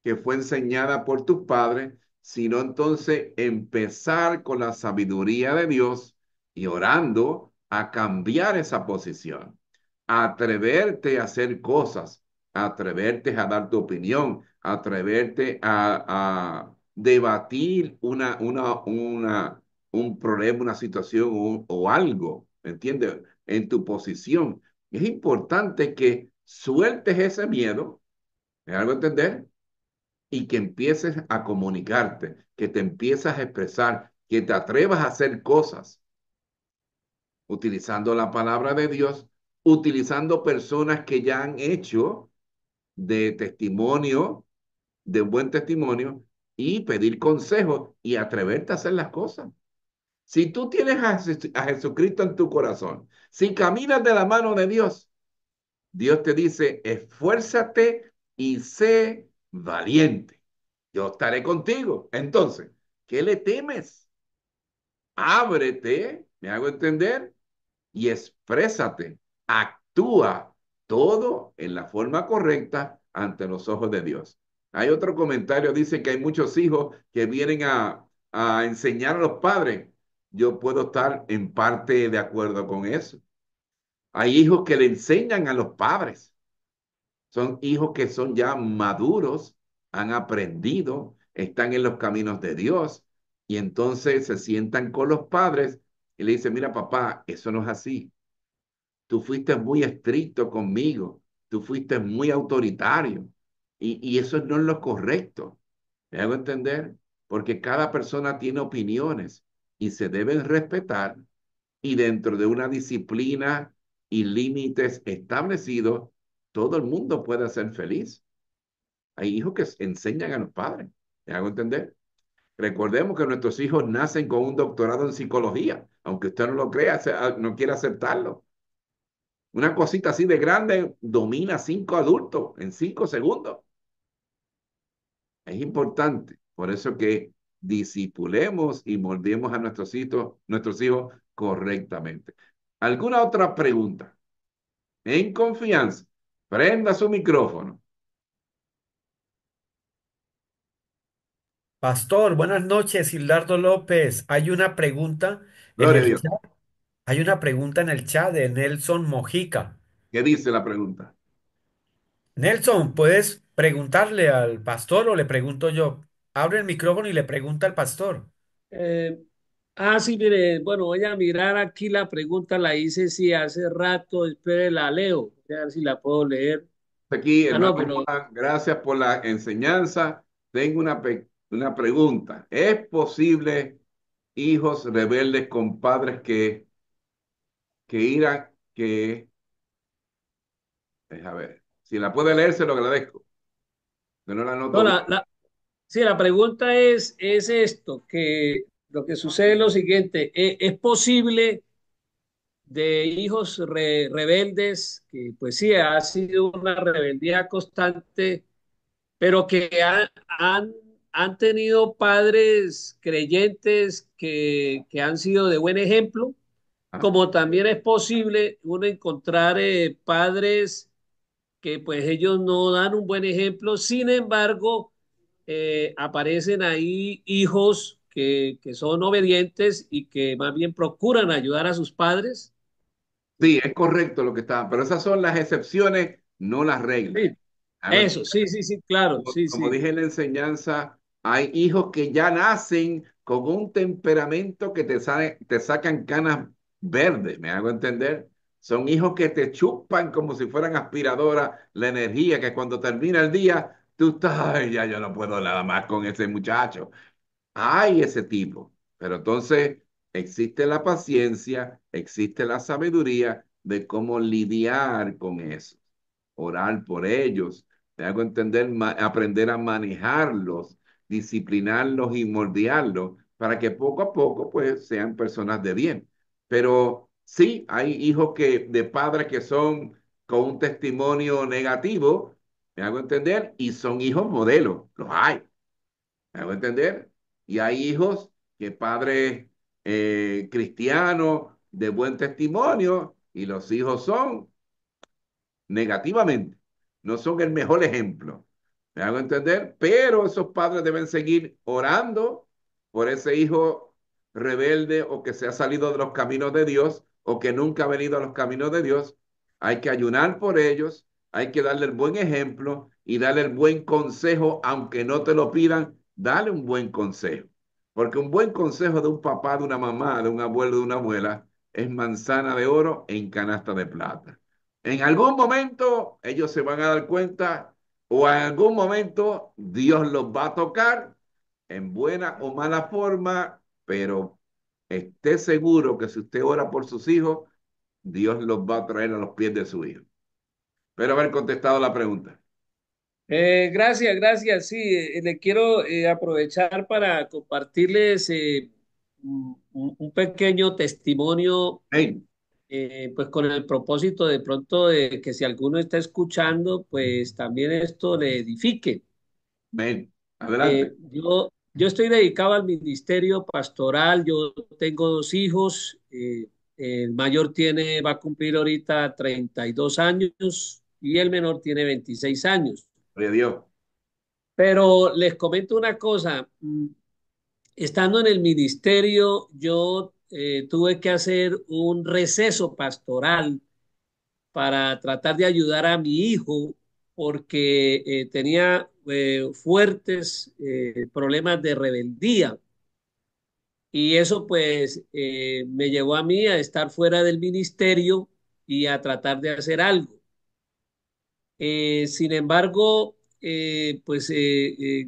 S1: que fue enseñada por tus padres, sino entonces empezar con la sabiduría de Dios y orando a cambiar esa posición, a atreverte a hacer cosas, a atreverte a dar tu opinión, a atreverte a debatir un problema, una situación o algo, ¿entiendes? En tu posición. Es importante que sueltes ese miedo, ¿me hago entender? Y que empieces a comunicarte, que te empieces a expresar, que te atrevas a hacer cosas utilizando la palabra de Dios, utilizando personas que ya han hecho de testimonio, de un buen testimonio, y pedir consejos y atreverte a hacer las cosas. Si tú tienes a Jesucristo en tu corazón, si caminas de la mano de Dios, Dios te dice, esfuérzate y sé valiente. Yo estaré contigo. Entonces, ¿qué le temes? Ábrete, me hago entender, y exprésate. Actúa todo en la forma correcta ante los ojos de Dios. Hay otro comentario, dice que hay muchos hijos que vienen a enseñar a los padres. Yo puedo estar en parte de acuerdo con eso. Hay hijos que le enseñan a los padres. Son hijos que son ya maduros, han aprendido, están en los caminos de Dios y entonces se sientan con los padres y le dicen, mira papá, eso no es así. Tú fuiste muy estricto conmigo, tú fuiste muy autoritario y eso no es lo correcto. ¿Me hago entender? Porque cada persona tiene opiniones y se deben respetar y dentro de una disciplina y límites establecidos, todo el mundo puede ser feliz. Hay hijos que enseñan a los padres. ¿Me hago entender? Recordemos que nuestros hijos nacen con un doctorado en psicología, aunque usted no lo crea, no quiere aceptarlo. Una cosita así de grande domina 5 adultos en 5 segundos. Es importante. Por eso que discipulemos y moldemos a nuestros hijos correctamente. ¿Alguna otra pregunta? En confianza, prenda su micrófono.
S4: Pastor, buenas noches, Hildardo López. Hay una pregunta en
S1: Gloria a
S4: el
S1: Dios.
S4: chat. Hay una pregunta en el chat de Nelson Mojica.
S1: ¿Qué dice la pregunta?
S4: Nelson, ¿puedes preguntarle al pastor o le pregunto yo? Abre el micrófono y le pregunta al pastor.
S5: Eh, sí, mire, bueno, voy a mirar aquí la pregunta, la hice sí hace rato, espere, la leo, a ver si la puedo leer.
S1: Aquí, hermano
S5: No, pero
S1: Juan, gracias por la enseñanza. Tengo una pregunta. ¿Es posible hijos rebeldes con padres que irán, a ver, si la puede leer, se lo agradezco, que no la
S5: no,
S1: noto bien.
S5: sí, la pregunta es esto, que lo que sucede es lo siguiente, ¿es posible de hijos rebeldes, que pues sí, ha sido una rebeldía constante, pero que han tenido padres creyentes que han sido de buen ejemplo?
S1: Ah,
S5: Como también es posible uno encontrar padres que pues ellos no dan un buen ejemplo, sin embargo, aparecen ahí hijos que son obedientes y que más bien procuran ayudar a sus padres.
S1: sí, es correcto lo que está, pero esas son las excepciones, no las reglas.
S5: Sí,
S1: Hago
S5: eso, sí, sí, sí, claro, sí,
S1: como
S5: sí.
S1: dije en la enseñanza, hay hijos que ya nacen con un temperamento que te sacan canas verdes, ¿me hago entender? Son hijos que te chupan como si fueran aspiradoras la energía, que cuando termina el día, tú estás, ay, ya yo no puedo nada más con ese muchacho. Hay ese tipo, pero entonces existe la paciencia, existe la sabiduría de cómo lidiar con eso, orar por ellos, te hago entender, aprender a manejarlos, disciplinarlos y moldearlos para que poco a poco pues sean personas de bien. Pero sí, hay hijos de padres que son con un testimonio negativo, me hago entender, y son hijos modelos, los hay. ¿Me hago entender? Y hay hijos que padres cristianos de buen testimonio y los hijos son negativamente, no son el mejor ejemplo. ¿Me hago entender? Pero esos padres deben seguir orando por ese hijo rebelde o que se ha salido de los caminos de Dios o que nunca ha venido a los caminos de Dios. Hay que ayunar por ellos, hay que darle el buen ejemplo y darle el buen consejo, aunque no te lo pidan, dale un buen consejo. Porque un buen consejo de un papá, de una mamá, de un abuelo, de una abuela, es manzana de oro en canasta de plata. En algún momento ellos se van a dar cuenta o en algún momento Dios los va a tocar en buena o mala forma, pero esté seguro que si usted ora por sus hijos, Dios los va a traer a los pies de su hijo. Espero haber contestado la pregunta.
S5: Gracias, gracias. Sí, le quiero aprovechar para compartirles un pequeño testimonio,
S1: Hey,
S5: pues con el propósito de pronto de que si alguno está escuchando, pues también esto le edifique.
S1: ven, adelante.
S5: Yo estoy dedicado al ministerio pastoral, yo tengo dos hijos, el mayor va a cumplir ahorita 32 años y el menor tiene 26 años.
S1: Gloria a Dios.
S5: Pero les comento una cosa, estando en el ministerio, yo tuve que hacer un receso pastoral para tratar de ayudar a mi hijo porque tenía fuertes problemas de rebeldía. Y eso pues me llevó a mí a estar fuera del ministerio y a tratar de hacer algo. Sin embargo,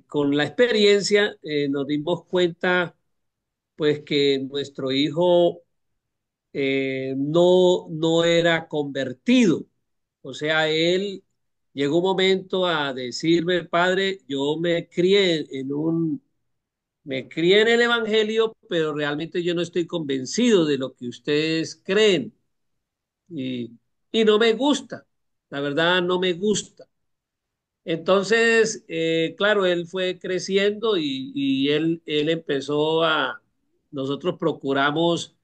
S5: con la experiencia nos dimos cuenta pues que nuestro hijo no era convertido. O sea, él llegó un momento a decirme, padre, me crié en el Evangelio, pero realmente yo no estoy convencido de lo que ustedes creen y, y no me gusta, la verdad no me gusta. Entonces, claro, él fue creciendo y él empezó nosotros procuramos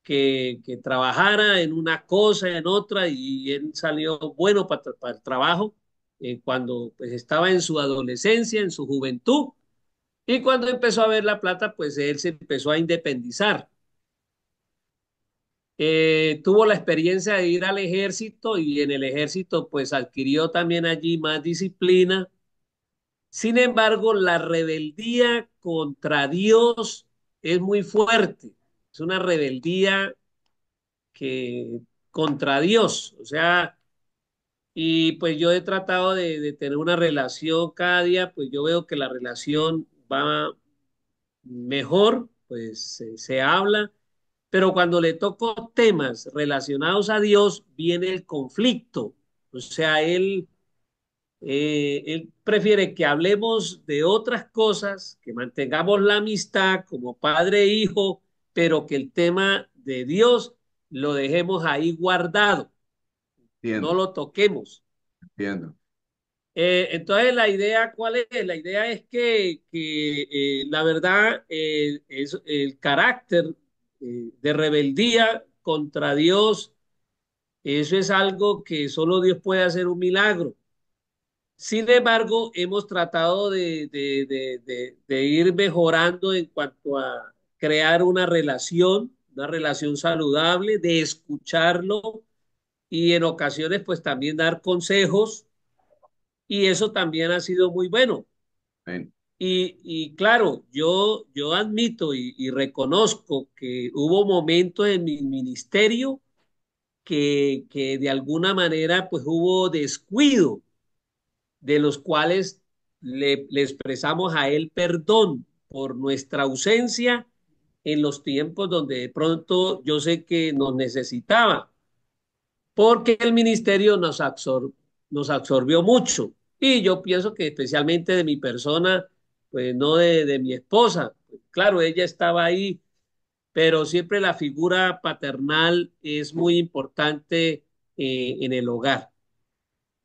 S5: que trabajara en una cosa, en otra, y él salió bueno para el trabajo cuando pues, estaba en su adolescencia, en su juventud, y cuando empezó a ver la plata, pues él se empezó a independizar. Tuvo la experiencia de ir al ejército y en el ejército pues adquirió también allí más disciplina. Sin embargo, la rebeldía contra Dios es muy fuerte. Es una rebeldía que contra Dios, o sea, y pues yo he tratado de tener una relación cada día, pues yo veo que la relación va mejor, pues se habla, pero cuando le toco temas relacionados a Dios, viene el conflicto. O sea, él prefiere que hablemos de otras cosas, que mantengamos la amistad como padre e hijo, pero que el tema de Dios lo dejemos ahí guardado, no
S1: Entiendo,
S5: lo toquemos.
S1: entiendo.
S5: Entonces, la idea, ¿cuál es? La idea es que la verdad es el carácter de rebeldía contra Dios, eso es algo que solo Dios puede hacer un milagro. Sin embargo, hemos tratado de ir mejorando en cuanto a crear una relación saludable, de escucharlo y en ocasiones pues también dar consejos y eso también ha sido muy bueno.
S1: Ven,
S5: Y claro, yo admito y reconozco que hubo momentos en mi ministerio que de alguna manera pues hubo descuido de los cuales le expresamos a él perdón por nuestra ausencia en los tiempos donde de pronto yo sé que nos necesitaba, porque el ministerio nos absorbió mucho. Y yo pienso que especialmente de mi persona, pues no de mi esposa. Claro, ella estaba ahí, pero siempre la figura paternal es muy importante en el hogar.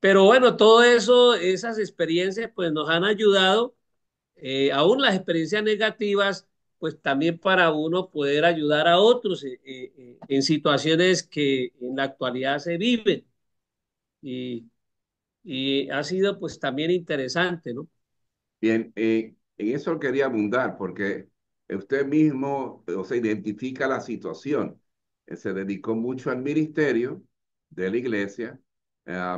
S5: Pero bueno, todo eso, esas experiencias, pues nos han ayudado, aún las experiencias negativas, pues también para uno poder ayudar a otros en situaciones que en la actualidad se viven. Y, y ha sido pues también interesante, ¿no?
S1: Bien, en eso quería abundar, porque usted mismo, o sea, identifica la situación. Se dedicó mucho al ministerio de la iglesia,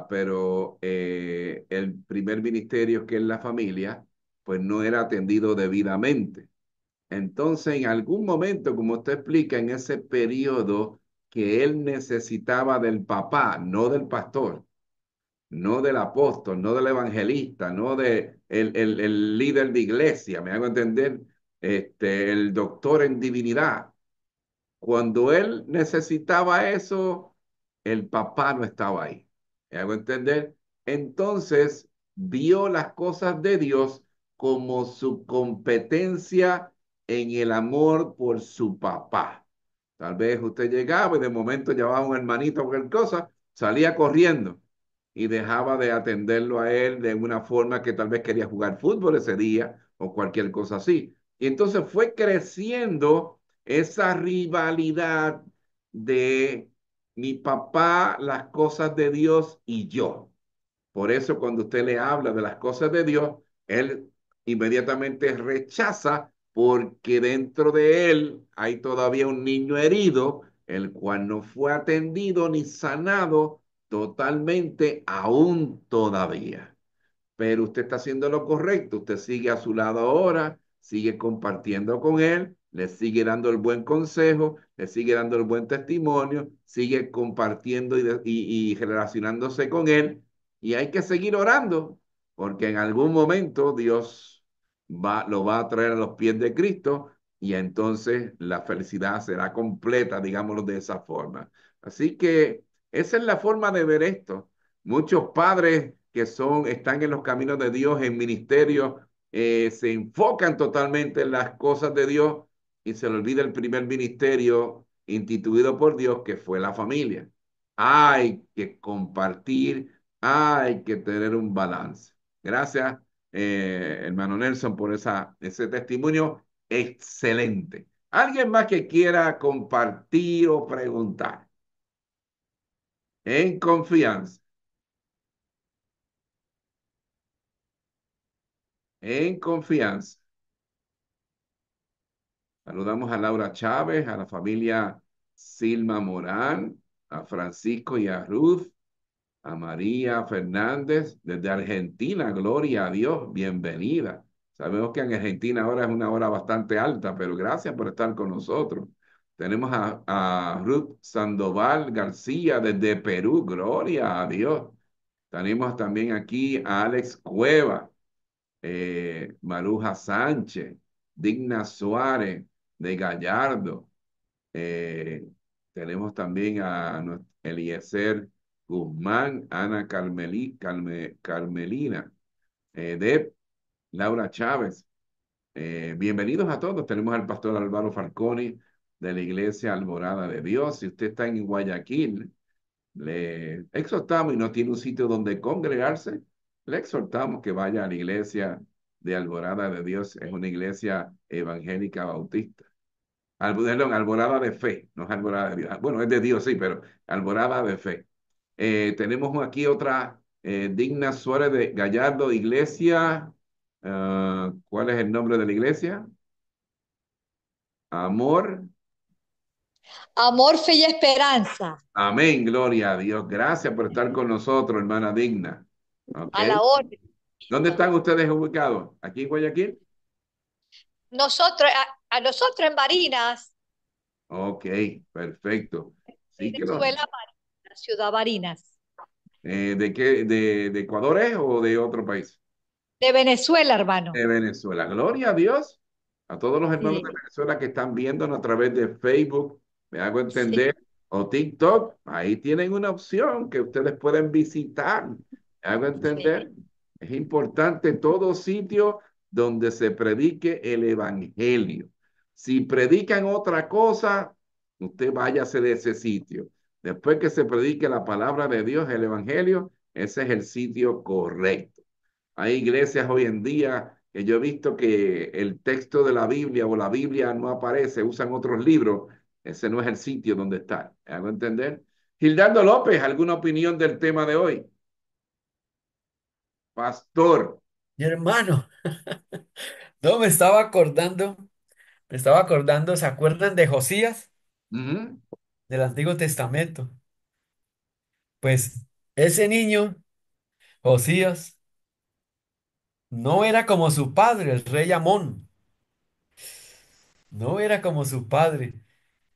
S1: pero el primer ministerio, que es la familia, pues no era atendido debidamente. Entonces, en algún momento, como usted explica, en ese periodo que él necesitaba del papá, no del pastor, no del apóstol, no del evangelista, no de el líder de iglesia, me hago entender, el doctor en divinidad. Cuando él necesitaba eso, el papá no estaba ahí. ¿Me hago entender? Entonces vio las cosas de Dios como su competencia en el amor por su papá. Tal vez usted llegaba y de momento llevaba un hermanito o cualquier cosa, salía corriendo y dejaba de atenderlo a él de una forma que tal vez quería jugar fútbol ese día o cualquier cosa así. Y entonces fue creciendo esa rivalidad de mi papá, las cosas de Dios y yo. Por eso cuando usted le habla de las cosas de Dios, él inmediatamente rechaza porque dentro de él hay todavía un niño herido, el cual no fue atendido ni sanado totalmente aún todavía, pero usted está haciendo lo correcto, usted sigue a su lado ahora, sigue compartiendo con él, le sigue dando el buen consejo, le sigue dando el buen testimonio, sigue compartiendo y relacionándose con él, y hay que seguir orando, porque en algún momento Dios lo va a traer a los pies de Cristo, y entonces la felicidad será completa, digámoslo de esa forma. Así que esa es la forma de ver esto. Muchos padres que están en los caminos de Dios, en ministerio, se enfocan totalmente en las cosas de Dios y se le olvida el primer ministerio instituido por Dios, que fue la familia. Hay que compartir, hay que tener un balance. Gracias, hermano Nelson, por ese testimonio excelente. ¿Alguien más que quiera compartir o preguntar? En confianza, en confianza. Saludamos a Laura Chávez, a la familia Silma Morán, a Francisco y a Ruth, a María Fernández desde Argentina. Gloria a Dios, bienvenida. Sabemos que en Argentina ahora es una hora bastante alta, pero gracias por estar con nosotros. Tenemos a Ruth Sandoval García desde Perú. Gloria a Dios. Tenemos también aquí a Alex Cueva, Maruja Sánchez, Digna Suárez de Gallardo. Eh, Tenemos también a Eliezer Guzmán, Ana Carmelina, de Laura Chávez. Bienvenidos a todos. Tenemos al pastor Álvaro Falconi de la Iglesia Alborada de Dios. Si usted está en Guayaquil, le exhortamos y no tiene un sitio donde congregarse, le exhortamos que vaya a la iglesia de Alborada de Dios. Es una iglesia evangélica bautista. Perdón, Alborada de Fe, no es Alborada de Dios. Bueno, es de Dios, sí, pero Alborada de Fe. Tenemos aquí otra, Digna Suárez de Gallardo, iglesia. ¿Cuál es el nombre de la iglesia? Amor.
S6: Amor, fe y esperanza.
S1: Amén, gloria a Dios. Gracias por estar con nosotros, hermana Digna. Ok.
S6: A la orden.
S1: ¿Dónde están ustedes ubicados? ¿Aquí en Guayaquil?
S6: Nosotros, a nosotros en Barinas,
S1: Ok, perfecto. Sí que no.
S6: Venezuela, Barinas, Ciudad Barinas.
S1: ¿De qué? ¿De Ecuador es o de otro país?
S6: De Venezuela, hermano.
S1: De Venezuela. Gloria a Dios. A todos los hermanos de
S6: Sí,
S1: Venezuela que están viéndonos a través de Facebook, me hago
S6: sí,
S1: entender, o TikTok, ahí tienen una opción que ustedes pueden visitar. Me hago entender.
S6: sí.
S1: Es importante todo sitio donde se predique el evangelio. Si predican otra cosa, usted váyase de ese sitio. Después que se predique la palabra de Dios, el evangelio, ese es el sitio correcto. Hay iglesias hoy en día que yo he visto que el texto de la Biblia o la Biblia no aparece, usan otros libros. Ese no es el sitio donde está. ¿Me hago entender? Gildardo López, ¿alguna opinión del tema de hoy? Pastor.
S4: Mi hermano, no me estaba acordando, ¿se acuerdan de Josías
S1: Ujú.
S4: del Antiguo Testamento? Pues ese niño, Josías, no era como su padre, el rey Amón, no era como su padre.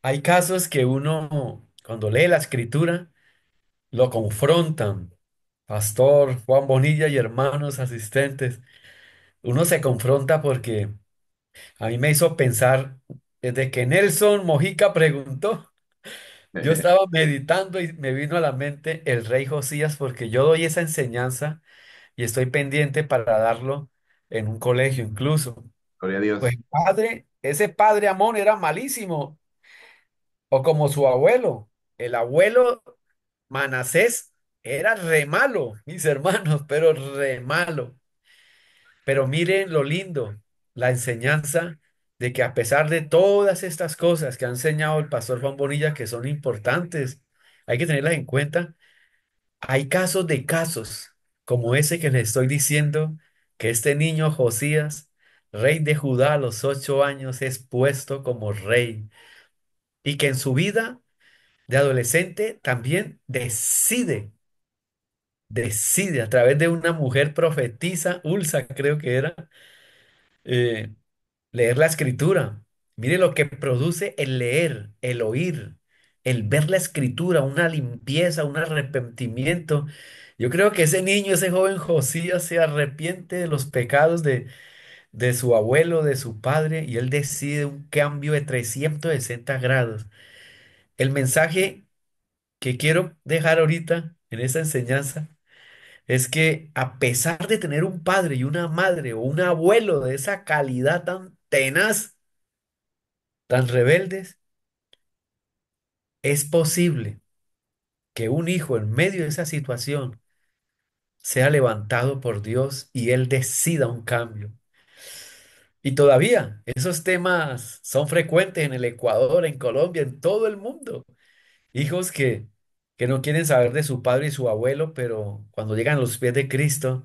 S4: Hay casos que uno, cuando lee la escritura, lo confrontan. Pastor Juan Bonilla y hermanos asistentes, uno se confronta porque a mí me hizo pensar, desde que Nelson Mojica preguntó, yo estaba meditando y me vino a la mente el rey Josías porque yo doy esa enseñanza y estoy pendiente para darlo en un colegio incluso.
S1: Gloria a
S4: Pues
S1: Dios.
S4: ese padre Amón era malísimo, o como su abuelo, el abuelo Manasés era re malo, mis hermanos, pero re malo. Pero miren lo lindo, la enseñanza de que a pesar de todas estas cosas que ha enseñado el pastor Juan Bonilla, que son importantes, hay que tenerlas en cuenta, hay casos de casos, como ese que les estoy diciendo, que este niño Josías, rey de Judá a los 8 años, es puesto como rey y que en su vida de adolescente también decide a través de una mujer profetisa, Ulsa creo que era, eh, leer la escritura. Mire lo que produce el leer, el oír, el ver la escritura, una limpieza, un arrepentimiento. Yo creo que ese niño, ese joven Josías se arrepiente de los pecados de su abuelo, de su padre, y él decide un cambio de 360 grados. El mensaje que quiero dejar ahorita en esta enseñanza es que a pesar de tener un padre y una madre o un abuelo de esa calidad tan tenaz, tan rebeldes, es posible que un hijo en medio de esa situación sea levantado por Dios y él decida un cambio. Y todavía esos temas son frecuentes en el Ecuador, en Colombia, en todo el mundo. Hijos que no quieren saber de su padre y su abuelo, pero cuando llegan a los pies de Cristo,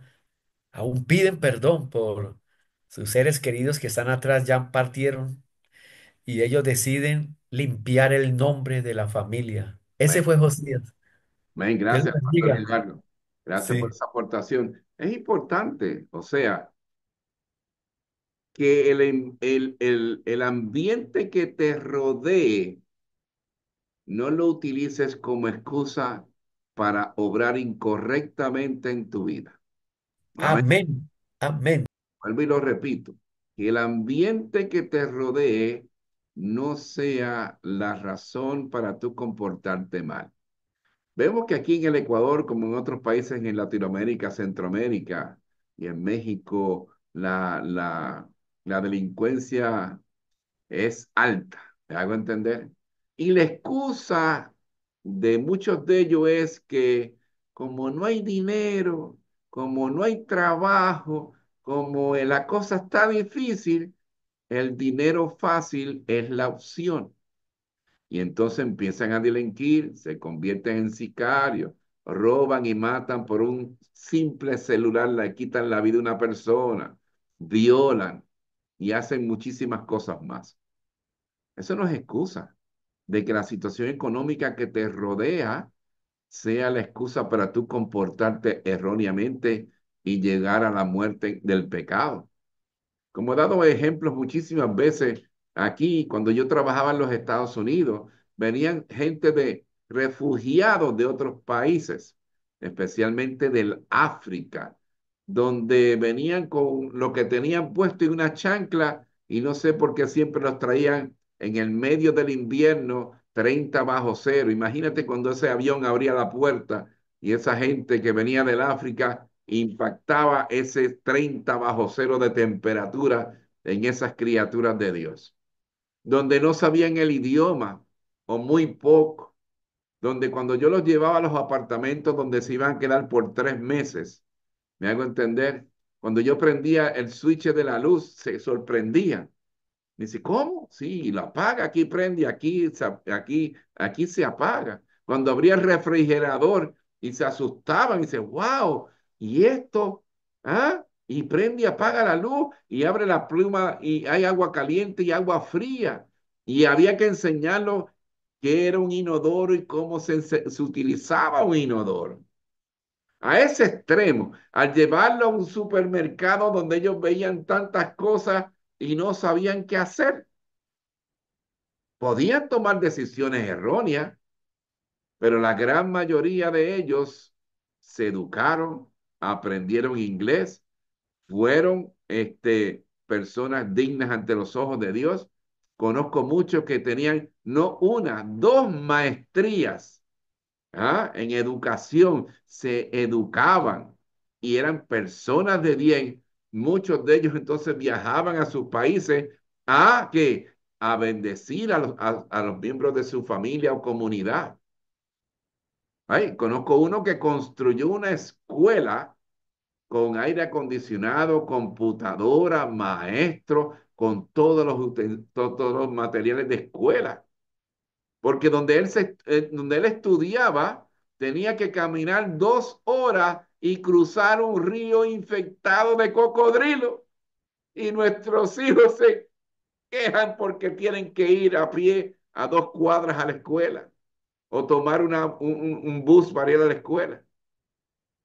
S4: aún piden perdón por sus seres queridos que están atrás, ya partieron, y ellos deciden limpiar el nombre de la familia. Ese
S1: Amén.
S4: fue Josías.
S1: Amén.
S4: Dios
S1: Gracias,
S4: los
S1: Pastor
S4: bendiga.
S1: Gilberto. Gracias por
S4: Sí.
S1: esa aportación. Es importante, o sea, que el ambiente que te rodee no lo utilices como excusa para obrar incorrectamente en tu vida. Amén.
S4: Amén. Amén.
S1: Vuelvo y lo repito, que el ambiente que te rodee no sea la razón para tú comportarte mal. Vemos que aquí en el Ecuador, como en otros países en Latinoamérica, Centroamérica y en México, la delincuencia es alta, ¿me hago entender? Y la excusa de muchos de ellos es que como no hay dinero, como no hay trabajo, como la cosa está difícil, el dinero fácil es la opción. Y entonces empiezan a delinquir, se convierten en sicarios, roban y matan por un simple celular, le quitan la vida a una persona, violan y hacen muchísimas cosas más. Eso no es excusa de que la situación económica que te rodea sea la excusa para tú comportarte erróneamente y llegar a la muerte del pecado. Como he dado ejemplos muchísimas veces aquí, cuando yo trabajaba en los Estados Unidos, venían gente de refugiados de otros países, especialmente del África, donde venían con lo que tenían puesto y una chancla, y no sé por qué siempre los traían en el medio del invierno, 30 bajo cero. Imagínate cuando ese avión abría la puerta y esa gente que venía del África impactaba ese 30 bajo cero de temperatura en esas criaturas de Dios, donde no sabían el idioma o muy poco, donde cuando yo los llevaba a los apartamentos donde se iban a quedar por 3 meses, me hago entender, cuando yo prendía el switch de la luz, se sorprendían. Me dice, ¿cómo? Sí, lo apaga, aquí prende, aquí se apaga. Cuando abría el refrigerador y se asustaban y dice, wow, ¿y esto? ¿Ah? Y prende y apaga la luz y abre la pluma y hay agua caliente y agua fría. Y había que enseñarlo qué era un inodoro y cómo se utilizaba un inodoro. A ese extremo, al llevarlo a un supermercado donde ellos veían tantas cosas y no sabían qué hacer. Podían tomar decisiones erróneas, pero la gran mayoría de ellos se educaron, aprendieron inglés, fueron personas dignas ante los ojos de Dios. Conozco muchos que tenían no una, dos maestrías, en educación, se educaban y eran personas de bien. Muchos de ellos entonces viajaban a sus países que a bendecir a los miembros de su familia o comunidad. Ay, conozco uno que construyó una escuela con aire acondicionado, computadora, maestro, con todos los materiales de escuela. Porque donde él estudiaba, tenía que caminar 2 horas y cruzar un río infectado de cocodrilo. Y nuestros hijos se quejan porque tienen que ir a pie a 2 cuadras a la escuela o tomar un bus para ir a la escuela.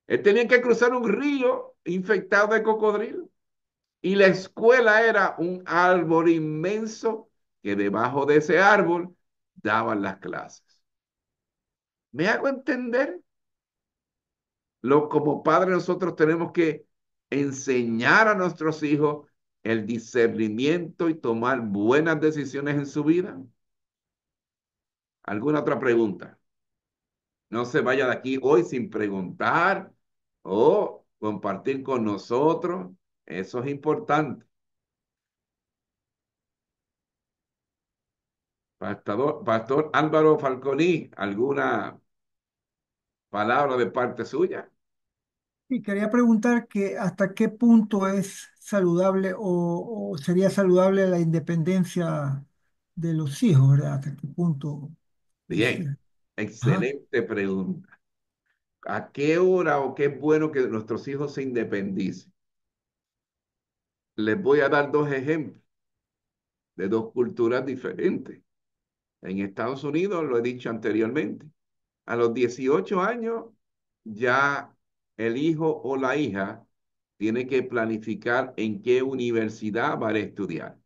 S1: Él tenía que cruzar un río infectado de cocodrilo. Y la escuela era un árbol inmenso que debajo de ese árbol daban las clases. ¿Me hago entender? Como padres nosotros tenemos que enseñar a nuestros hijos el discernimiento y tomar buenas decisiones en su vida. ¿Alguna otra pregunta? No se vaya de aquí hoy sin preguntar o compartir con nosotros. Eso es importante. Pastor Álvaro Falconi, ¿alguna palabra de parte suya?
S2: Y quería preguntar que hasta qué punto es saludable o sería saludable la independencia de los hijos, ¿verdad? ¿Hasta qué punto? Es
S1: Bien,
S2: decir, ajá.
S1: excelente pregunta. ¿A qué hora o qué es bueno que nuestros hijos se independicen? Les voy a dar dos ejemplos de dos culturas diferentes. En Estados Unidos, lo he dicho anteriormente, a los 18 años ya el hijo o la hija tiene que planificar en qué universidad va a estudiar.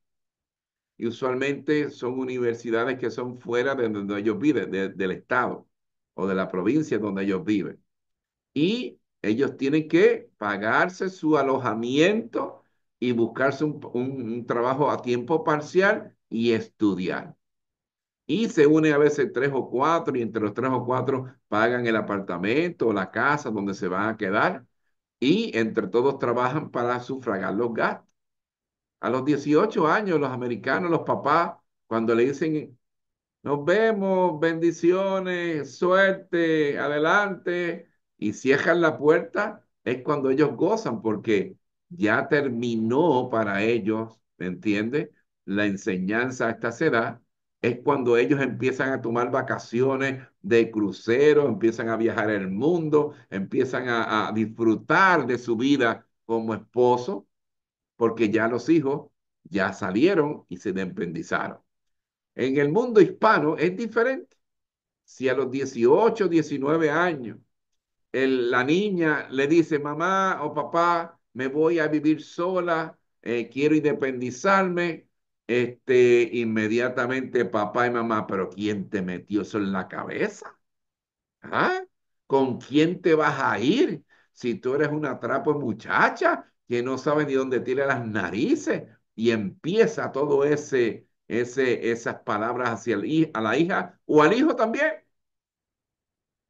S1: Y usualmente son universidades que son fuera de donde ellos viven, del estado o de la provincia donde ellos viven. Y ellos tienen que pagarse su alojamiento y buscarse un trabajo a tiempo parcial y estudiar. Y se une a veces 3 o 4 y entre los 3 o 4 pagan el apartamento o la casa donde se van a quedar y entre todos trabajan para sufragar los gastos. A los 18 años, los americanos, los papás, cuando le dicen nos vemos, bendiciones, suerte, adelante. Y cierran la puerta, es cuando ellos gozan, porque ya terminó para ellos, ¿me entiende? La enseñanza a esta edad, es cuando ellos empiezan a tomar vacaciones de crucero, empiezan a viajar el mundo, empiezan a disfrutar de su vida como esposo, porque ya los hijos ya salieron y se independizaron. En el mundo hispano es diferente. Si a los 18, 19 años la niña le dice, mamá o papá, me voy a vivir sola, quiero independizarme, inmediatamente papá y mamá, pero ¿quién te metió eso en la cabeza? ¿Ah? ¿Con quién te vas a ir? Si tú eres una trapo muchacha que no sabe ni dónde tiene las narices y empieza todo esas palabras hacia a la hija o al hijo también.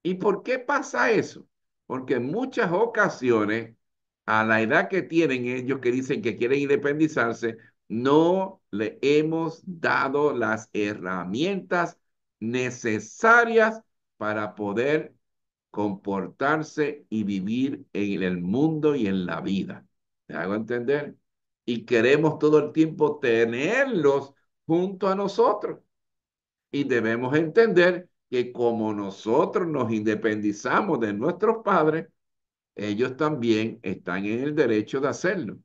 S1: ¿Y por qué pasa eso? Porque en muchas ocasiones, a la edad que tienen ellos que dicen que quieren independizarse, no le hemos dado las herramientas necesarias para poder comportarse y vivir en el mundo y en la vida. ¿Me hago entender? Y queremos todo el tiempo tenerlos junto a nosotros. Y debemos entender que como nosotros nos independizamos de nuestros padres, ellos también están en el derecho de hacerlo,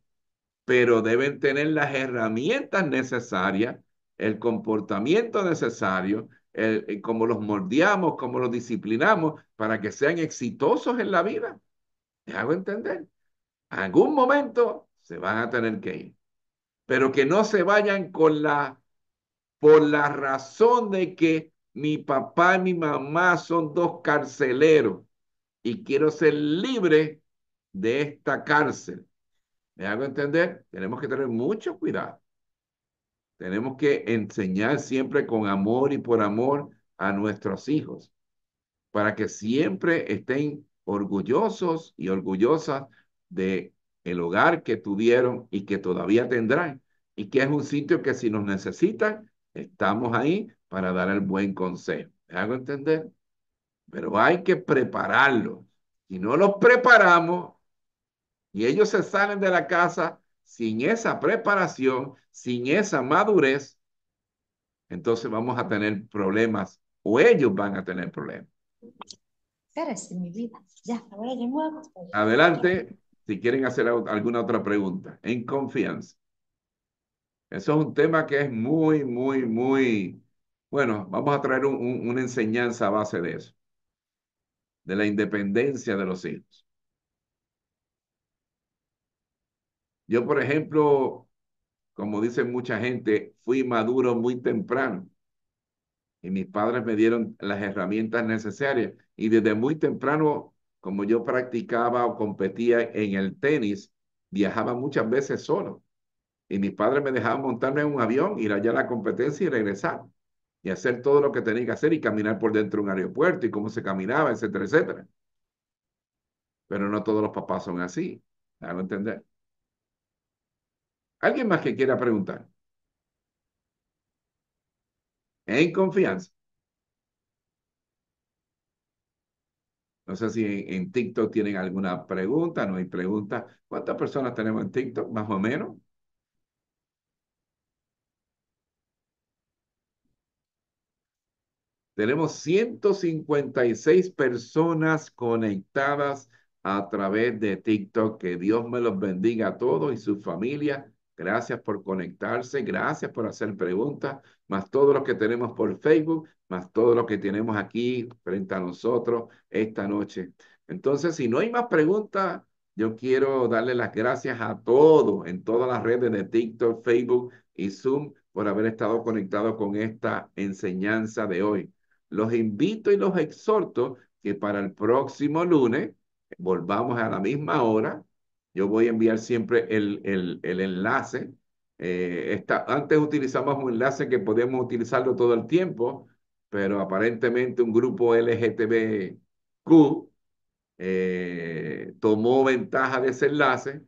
S1: pero deben tener las herramientas necesarias, el comportamiento necesario, cómo los moldeamos, cómo los disciplinamos para que sean exitosos en la vida. ¿Me hago entender? Algún momento se van a tener que ir, pero que no se vayan por la razón de que mi papá y mi mamá son dos carceleros y quiero ser libre de esta cárcel. ¿Me hago entender? Tenemos que tener mucho cuidado. Tenemos que enseñar siempre con amor y por amor a nuestros hijos, para que siempre estén orgullosos y orgullosas de el hogar que tuvieron y que todavía tendrán, y que es un sitio que si nos necesitan, estamos ahí para dar el buen consejo. ¿Me hago entender? Pero hay que prepararlos. Si no los preparamos y ellos se salen de la casa sin esa preparación, sin esa madurez, entonces vamos a tener problemas o ellos van a tener problemas.
S7: Espérese, mi vida. Ya, ahora yo muevo.
S1: Adelante, si quieren hacer alguna otra pregunta, en confianza. Eso es un tema que es muy, muy, muy, bueno, vamos a traer una enseñanza a base de eso, de la independencia de los hijos. Yo, por ejemplo, como dice mucha gente, fui maduro muy temprano y mis padres me dieron las herramientas necesarias y desde muy temprano, como yo practicaba o competía en el tenis, viajaba muchas veces solo. Y mis padres me dejaban montarme en un avión, ir allá a la competencia y regresar. Y hacer todo lo que tenía que hacer y caminar por dentro de un aeropuerto y cómo se caminaba, etcétera, etcétera. Pero no todos los papás son así. ¿Me hago entender? ¿Alguien más que quiera preguntar? En confianza. No sé si en TikTok tienen alguna pregunta, no hay pregunta. ¿Cuántas personas tenemos en TikTok, más o menos? Tenemos 156 personas conectadas a través de TikTok. Que Dios me los bendiga a todos y su familia. Gracias por conectarse, gracias por hacer preguntas, más todo lo que tenemos por Facebook, más todo lo que tenemos aquí frente a nosotros esta noche. Entonces, si no hay más preguntas, yo quiero darle las gracias a todos en todas las redes de TikTok, Facebook y Zoom por haber estado conectados con esta enseñanza de hoy. Los invito y los exhorto que para el próximo lunes volvamos a la misma hora. Yo voy a enviar siempre el enlace. Antes utilizamos un enlace que podemos utilizarlo todo el tiempo, pero aparentemente un grupo LGTBQ tomó ventaja de ese enlace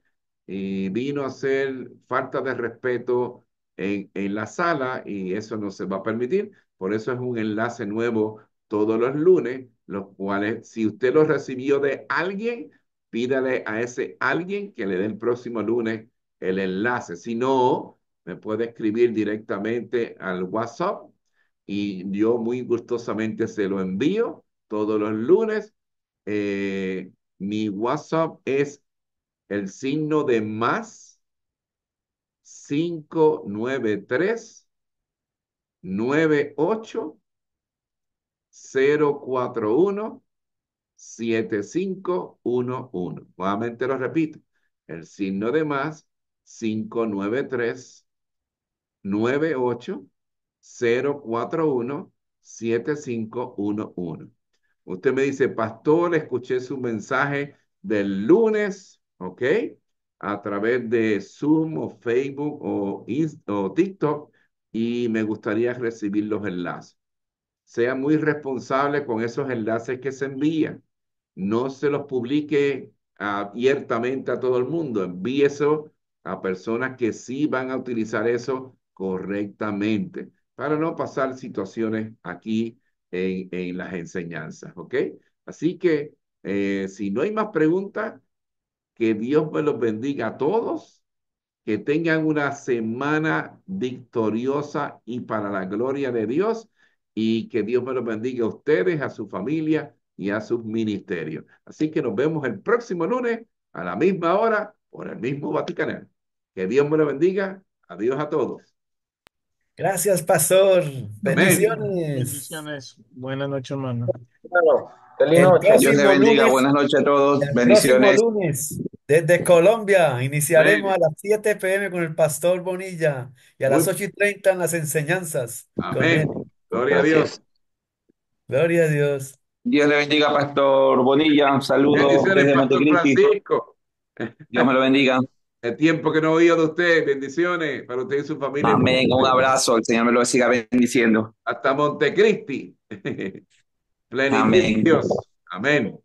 S1: y vino a hacer falta de respeto en la sala y eso no se va a permitir. Por eso es un enlace nuevo todos los lunes, los cuales si usted lo recibió de alguien, pídale a ese alguien que le dé el próximo lunes el enlace. Si no, me puede escribir directamente al WhatsApp y yo muy gustosamente se lo envío todos los lunes. Mi WhatsApp es el signo de más 593 98 041 7511. Nuevamente lo repito, el signo de más 593 98 041 7511. Usted me dice, pastor, escuché su mensaje del lunes, ¿ok? A través de Zoom o Facebook o TikTok y me gustaría recibir los enlaces. Sea muy responsable con esos enlaces que se envían. No se los publique abiertamente a todo el mundo. Envíe eso a personas que sí van a utilizar eso correctamente para no pasar situaciones aquí en las enseñanzas, ¿ok? Así que si no hay más preguntas, que Dios me los bendiga a todos, que tengan una semana victoriosa y para la gloria de Dios y que Dios me los bendiga a ustedes, a su familia y a sus ministerios. Así que nos vemos el próximo lunes a la misma hora por el mismo Vaticanal. Que Dios me lo bendiga. Adiós a todos.
S4: Gracias, pastor.
S1: Amén.
S4: Bendiciones.
S8: Bendiciones. Buenas noches, hermano.
S3: Hermano, feliz
S4: El
S3: noche.
S9: Dios le
S4: próximo
S9: bendiga.
S4: lunes,
S9: Buenas noches a todos.
S4: el próximo
S9: Bendiciones.
S4: lunes, desde Colombia, iniciaremos
S1: Amén.
S4: a las 7 p.m. con el pastor Bonilla y a las
S1: Muy-
S4: 8:30 en las enseñanzas con
S1: Amén.
S4: él.
S1: Gloria a Dios.
S4: Gloria a Dios.
S9: Dios le bendiga, Pastor Bonilla. Un saludo
S1: Bendiciones,
S9: desde
S1: Pastor
S9: Montecristi.
S1: Francisco.
S9: Dios me lo bendiga.
S1: El tiempo que no he oído de usted. Bendiciones para usted y su familia.
S9: Amén. Un abrazo. El Señor me lo siga bendiciendo.
S1: Hasta Montecristi. Plenitud de
S9: Amén.
S1: Dios. Amén.